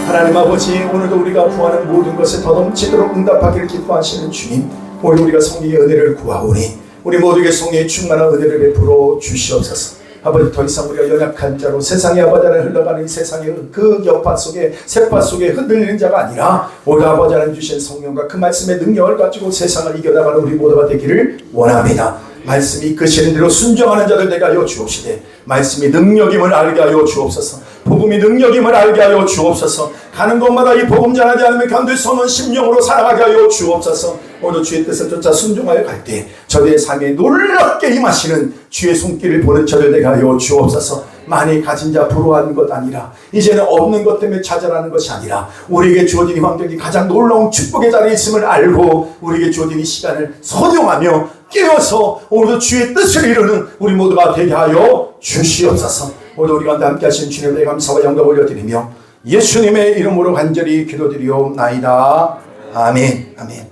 하나님 아버지, 오늘도 우리가 구하는 모든 것에 더 넘치도록 응답하기를 기뻐하시는 주님, 오늘 우리가 성령의 은혜를 구하오니 우리 모두에게 성령의 충만한 은혜를 베풀어 주시옵소서. 아버지, 더 이상 우리가 연약한 자로 세상의 아버지 안에 흘러가는 이 세상의 그 여파 속에 쇠파 속에 흔들리는 자가 아니라 오늘 아버지 하나님 주신 성령과 그 말씀의 능력을 가지고 세상을 이겨나가는 우리 모두가 되기를 원합니다. 말씀이 이끄시는 대로 순종하는 자들 되게 하여 주옵시되, 말씀이 능력임을 알게 하여 주옵소서. 복음이 능력임을 알게 하여 주옵소서. 가는 곳마다 이 복음 전하지 않으면 견딜 수 없는 심령으로 살아가게 하여 주옵소서. 오늘 주의 뜻을 쫓아 순종하여 갈 때 저들의 삶에 놀랍게 임하시는 주의 손길을 보는 저들 되게 하여 주옵소서. 많이 가진 자 부러워하는 것 아니라, 이제는 없는 것 때문에 좌절하는 것이 아니라, 우리에게 주어진 이 환경이 가장 놀라운 축복의 자리에 있음을 알고 우리에게 주어진 이 시간을 선용하며 깨어서 오늘도 주의 뜻을 이루는 우리 모두가 되게 하여 주시옵소서. 오늘 우리 가운데 함께 하신 주님의 감사와 영광 올려드리며 예수님의 이름으로 간절히 기도드리옵나이다. 아멘. 아멘.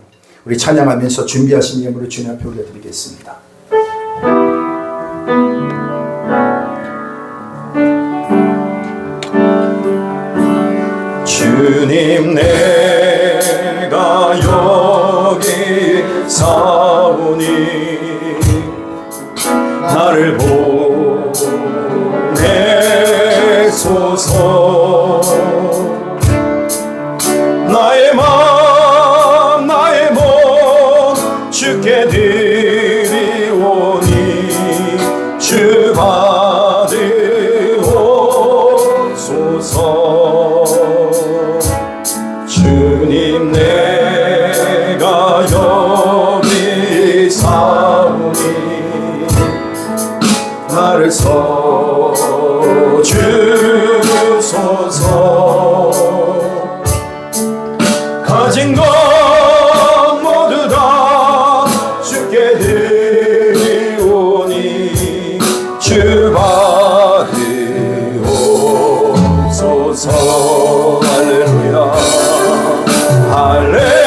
우리 찬양하면서 준비하신 예물을 주님 앞에 올려드리겠습니다. 주님, 내가 여기 사오니 나를 보내소서. 나의 마음 나의 몸 주께 드리오니 주 받으옵소서. 주님, 내가 여기 사오니 나를 써주소서. 가진 것 모두 다 주께 드리오니 주 받으옵소서. 할렐루야 할렐루야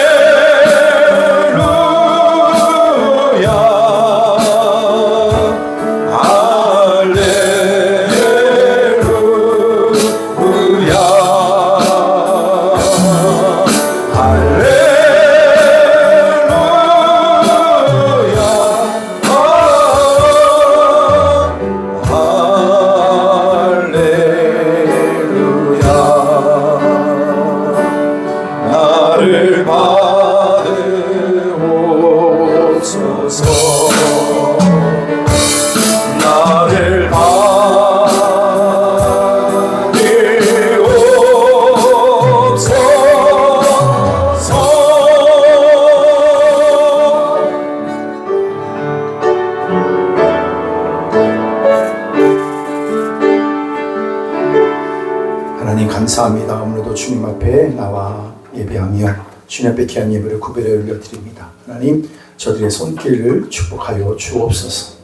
감사합니다. 오늘도 주님 앞에 나와 예배하며 주님 앞에 귀한 예배를 구별해 올려드립니다. 하나님, 저들의 손길을 축복하여 주옵소서.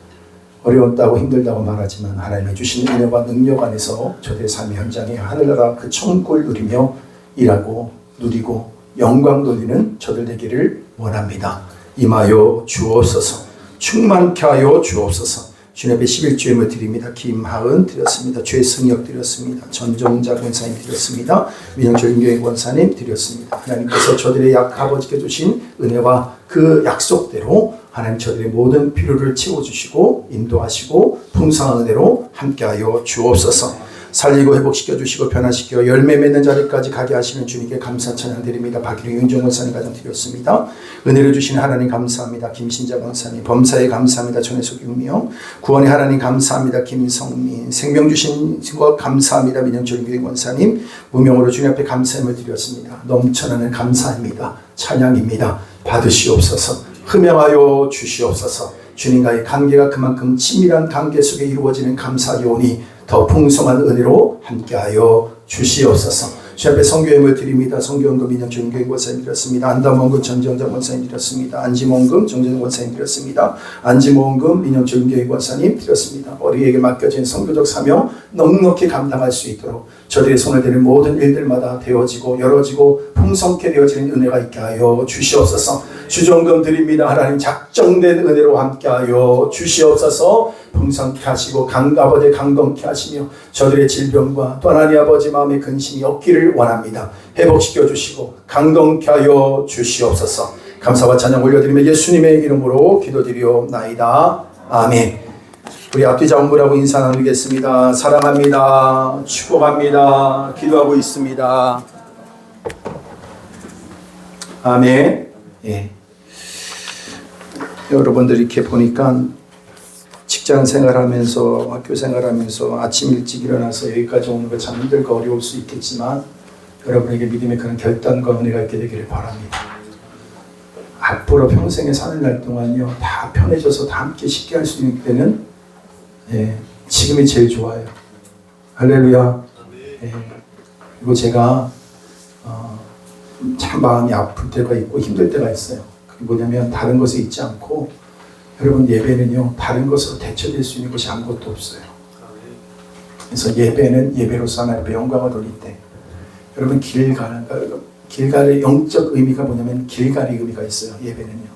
어려웠다고 힘들다고 말하지만 하나님이 주신 은혜와 능력 안에서 저들의 삶의 현장에 하늘나라 그 천국을 누리며 일하고 누리고 영광 돌리는 저들 되기를 원합니다. 임하여 주옵소서. 충만케 하여 주옵소서. 주님 앞에 11주임을 드립니다. 김하은 드렸습니다. 최승혁 드렸습니다. 전종자 권사님 드렸습니다. 민영철 인교회 권사님 드렸습니다. 하나님께서 저들의 아버지께 주신 은혜와 그 약속대로 하나님 저들의 모든 필요를 채워주시고 인도하시고 풍성한 은혜로 함께하여 주옵소서. 살리고 회복시켜 주시고 변화시켜 열매 맺는 자리까지 가게 하시는 주님께 감사 찬양 드립니다. 박기룡 윤종 권사님 가정 드렸습니다. 은혜를 주시는 하나님 감사합니다. 김신자 권사님 범사에 감사합니다. 전혜숙 유명 구원의 하나님 감사합니다. 김성민 생명 주신 것 감사합니다. 민영철 교회 권사님 무명으로 주님 앞에 감사함을 드렸습니다. 넘쳐나는 감사입니다. 찬양입니다. 받으시옵소서. 흠양하여 주시옵소서. 주님과의 관계가 그만큼 친밀한 관계 속에 이루어지는 감사요원이 더 풍성한 은혜로 함께하여 주시옵소서. 주 앞에 성교임을 드립니다. 성교원금 민영철 교회 권사님 드렸습니다. 안담원금 전정자 권사님 드렸습니다. 안지모원금 정재정 권사님 드렸습니다. 안지모원금 민영철 교회 권사님 드렸습니다. 우리에게 맡겨진 성교적 사명 넉넉히 감당할 수 있도록 저들의 손을 대는 모든 일들마다 되어지고 열어지고 풍성케 되어지는 은혜가 있게 하여 주시옵소서. 주정금 드립니다. 하나님 작정된 은혜로 함께하여 주시옵소서. 풍성케 하시고 아버지 강건케 하시며 저들의 질병과 또 하나님 아버지 마음의 근심이 없기를 원합니다. 회복시켜 주시고 강건케 하여 주시옵소서. 감사와 찬양 올려드리며 예수님의 이름으로 기도드리옵나이다. 아멘. 우리 앞뒤 장군하고 인사 나누겠습니다. 사랑합니다. 축복합니다. 기도하고 있습니다. 아멘. 예. 여러분들 이렇게 보니까 직장 생활하면서 학교 생활하면서 아침 일찍 일어나서 여기까지 오는 거 참 힘들고 어려울 수 있겠지만 여러분에게 믿음의 그런 결단과 은혜가 있게 되기를 바랍니다. 앞으로 평생에 사는 날 동안요 다 편해져서 다 함께 쉽게 할 수 있는 때는 지금이 제일 좋아요. 할렐루야. 그리고 제가 참 마음이 아플 때가 있고 힘들 때가 있어요. 그게 뭐냐면 다른 것에 있지 않고 여러분 예배는요 다른 것으로 대처될 수 있는 것이 아무것도 없어요. 그래서 예배는 예배로서 하나님의 영광을 돌릴 때 여러분 길갈의 영적 의미가 뭐냐면 길갈의 의미가 있어요. 예배는요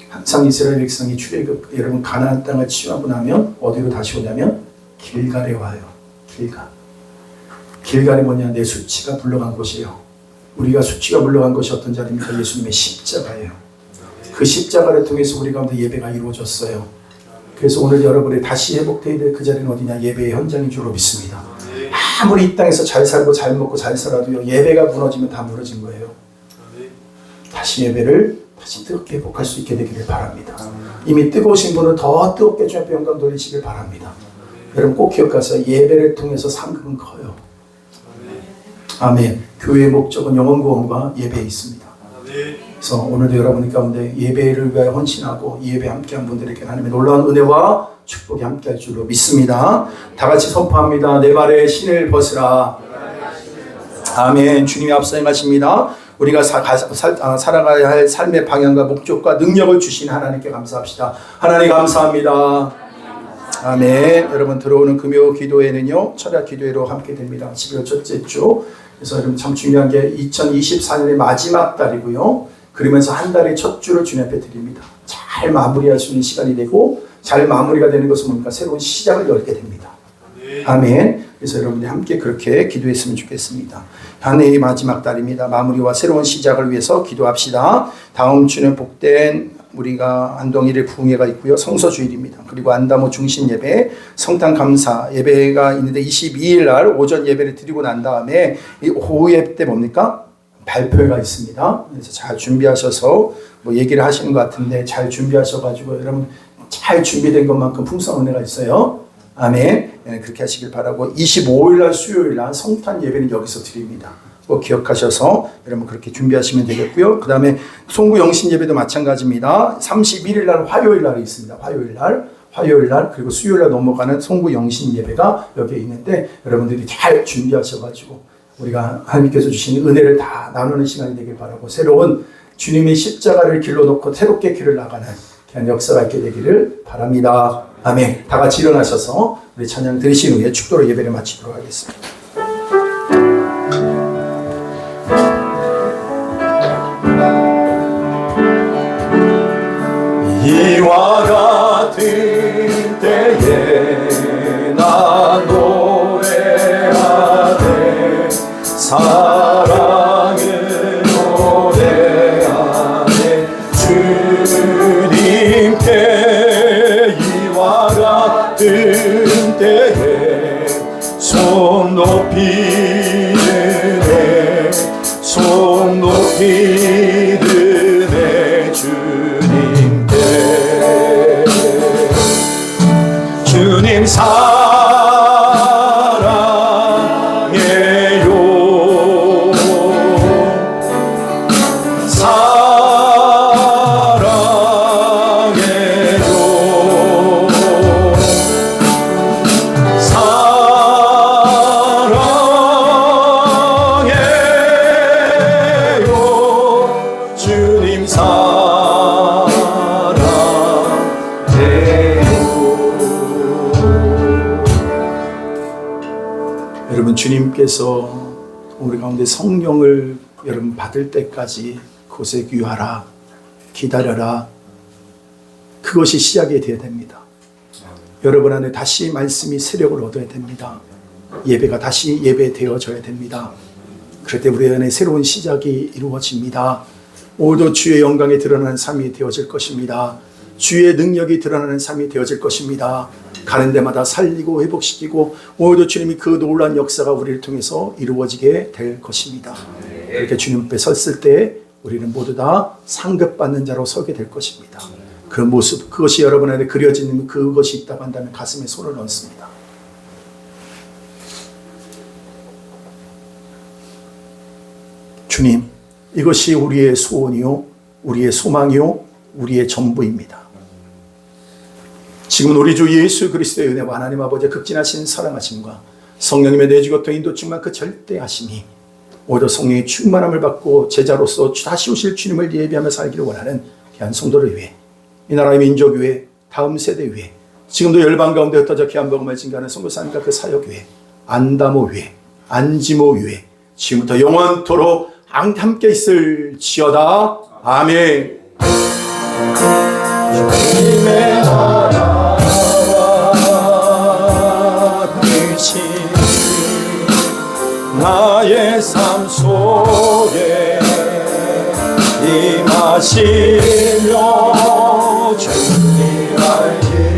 항상 이스라엘 백성이 출애굽 여러분 가나안 땅을 치유하고 나면 어디로 다시 오냐면 길갈에 와요. 길갈이 뭐냐 내 수치가 물러간 곳이에요. 우리가 수치가 물러간 것이 어떤 자리입니까? 예수님의 십자가예요. 그 십자가를 통해서 우리 가운데 예배가 이루어졌어요. 그래서 오늘 여러분이 다시 회복되어야 될 그 자리는 어디냐? 예배의 현장인 줄로 믿습니다. 아무리 이 땅에서 잘 살고 잘 먹고 잘 살아도요 예배가 무너지면 다 무너진 거예요. 다시 예배를 다시 뜨겁게 회복할 수 있게 되기를 바랍니다. 이미 뜨거우신 분은 더 뜨겁게 주님 앞에 영광 돌리시길 바랍니다. 여러분 꼭 기억하세요. 예배를 통해서 상급은 커요. 아멘. 교회의 목적은 영혼 구원과 예배에 있습니다. 그래서 오늘도 여러분 가운데 예배를 위하여 헌신하고 이 예배 함께한 분들에게 하나님의 놀라운 은혜와 축복이 함께할 줄로 믿습니다. 다 같이 선포합니다. 내 발에 신을 벗으라. 아멘. 주님이 앞서 행하십니다. 우리가 살아가야 할 삶의 방향과 목적과 능력을 주신 하나님께 감사합시다. 하나님 감사합니다. 아멘. 여러분 들어오는 금요 기도회는요 철야 기도회로 함께 됩니다. 11월 첫째 주. 그래서 여러분 참 중요한 게 2024년의 마지막 달이고요. 그러면서 한 달의 첫 주를 주님 앞에 드립니다. 잘 마무리할 수 있는 시간이 되고 잘 마무리가 되는 것은 뭡니까? 새로운 시작을 열게 됩니다. 아멘. 그래서 여러분들이 함께 그렇게 기도했으면 좋겠습니다. 한 해의 마지막 달입니다. 마무리와 새로운 시작을 위해서 기도합시다. 다음 주는 복된 우리가 안동일의 부흥회가 있고요. 성서주일입니다. 그리고 안다모 중심 예배, 성탄 감사 예배가 있는데 22일 날 오전 예배를 드리고 난 다음에 이 오후 예배 때 뭡니까? 발표회가 있습니다. 그래서 잘 준비하셔서 뭐 얘기를 하시는 것 같은데 잘 준비하셔가지고 여러분 잘 준비된 것만큼 풍성한 은혜가 있어요. 아멘. 그렇게 하시길 바라고 25일 날 수요일 날 성탄 예배는 여기서 드립니다. 꼭 기억하셔서 여러분 그렇게 준비하시면 되겠고요. 그 다음에 송구 영신 예배도 마찬가지입니다. 31일 날 화요일 날이 있습니다. 화요일 날 그리고 수요일 날 넘어가는 송구 영신 예배가 여기에 있는데 여러분들이 잘 준비하셔가지고 우리가 하나님께서 주신 은혜를 다 나누는 시간이 되길 바라고 새로운 주님의 십자가를 길로 놓고 새롭게 길을 나가는 그런 역사가 있게 되기를 바랍니다. 아멘. 다 같이 일어나셔서 우리 찬양 드리신 후에 축도로 예배를 마치도록 하겠습니다. 이와 같은 때에 나 노래하네 사랑을 노래하네 주님께 이와 같은 때에 손 여러분, 주님께서 우리 가운데 성령을 여러분 받을 때까지 곳에 귀하라, 기다려라. 그것이 시작이 되어야 됩니다. 여러분 안에 다시 말씀이 세력을 얻어야 됩니다. 예배가 다시 예배되어져야 됩니다. 그럴 때 우리 안에 새로운 시작이 이루어집니다. 오늘도 주의 영광이 드러나는 삶이 되어질 것입니다. 주의 능력이 드러나는 삶이 되어질 것입니다. 가는 데마다 살리고 회복시키고 오늘도 주님이 그 놀라운 역사가 우리를 통해서 이루어지게 될 것입니다. 그렇게 주님 앞에 섰을 때 우리는 모두 다 상급받는 자로 서게 될 것입니다. 그 모습, 그것이 여러분 안에 그려지는 그것이 있다고 한다면 가슴에 손을 얹습니다. 주님, 이것이 우리의 소원이요, 우리의 소망이요, 우리의 전부입니다. 지금은 우리 주 예수 그리스도의 은혜와 하나님 아버지의 극진하신 사랑하심과 성령님의 내주고통 인도 충만 그 절대하심이 오히려 성령의 충만함을 받고 제자로서 다시 오실 주님을 예비하며 살기를 원하는 귀한 성도를 위해, 이 나라의 민족 위해, 다음 세대 위해, 지금도 열방 가운데 흩어져 귀한 복음을 증거하는 선교사님과 그 사역 위해, 안다모 위해, 안지모 위해 지금부터 영원토록 함께 있을지어다. 아멘. 주님의 나라와 뜻이 나의 삶 속에 임하시며 주님 알기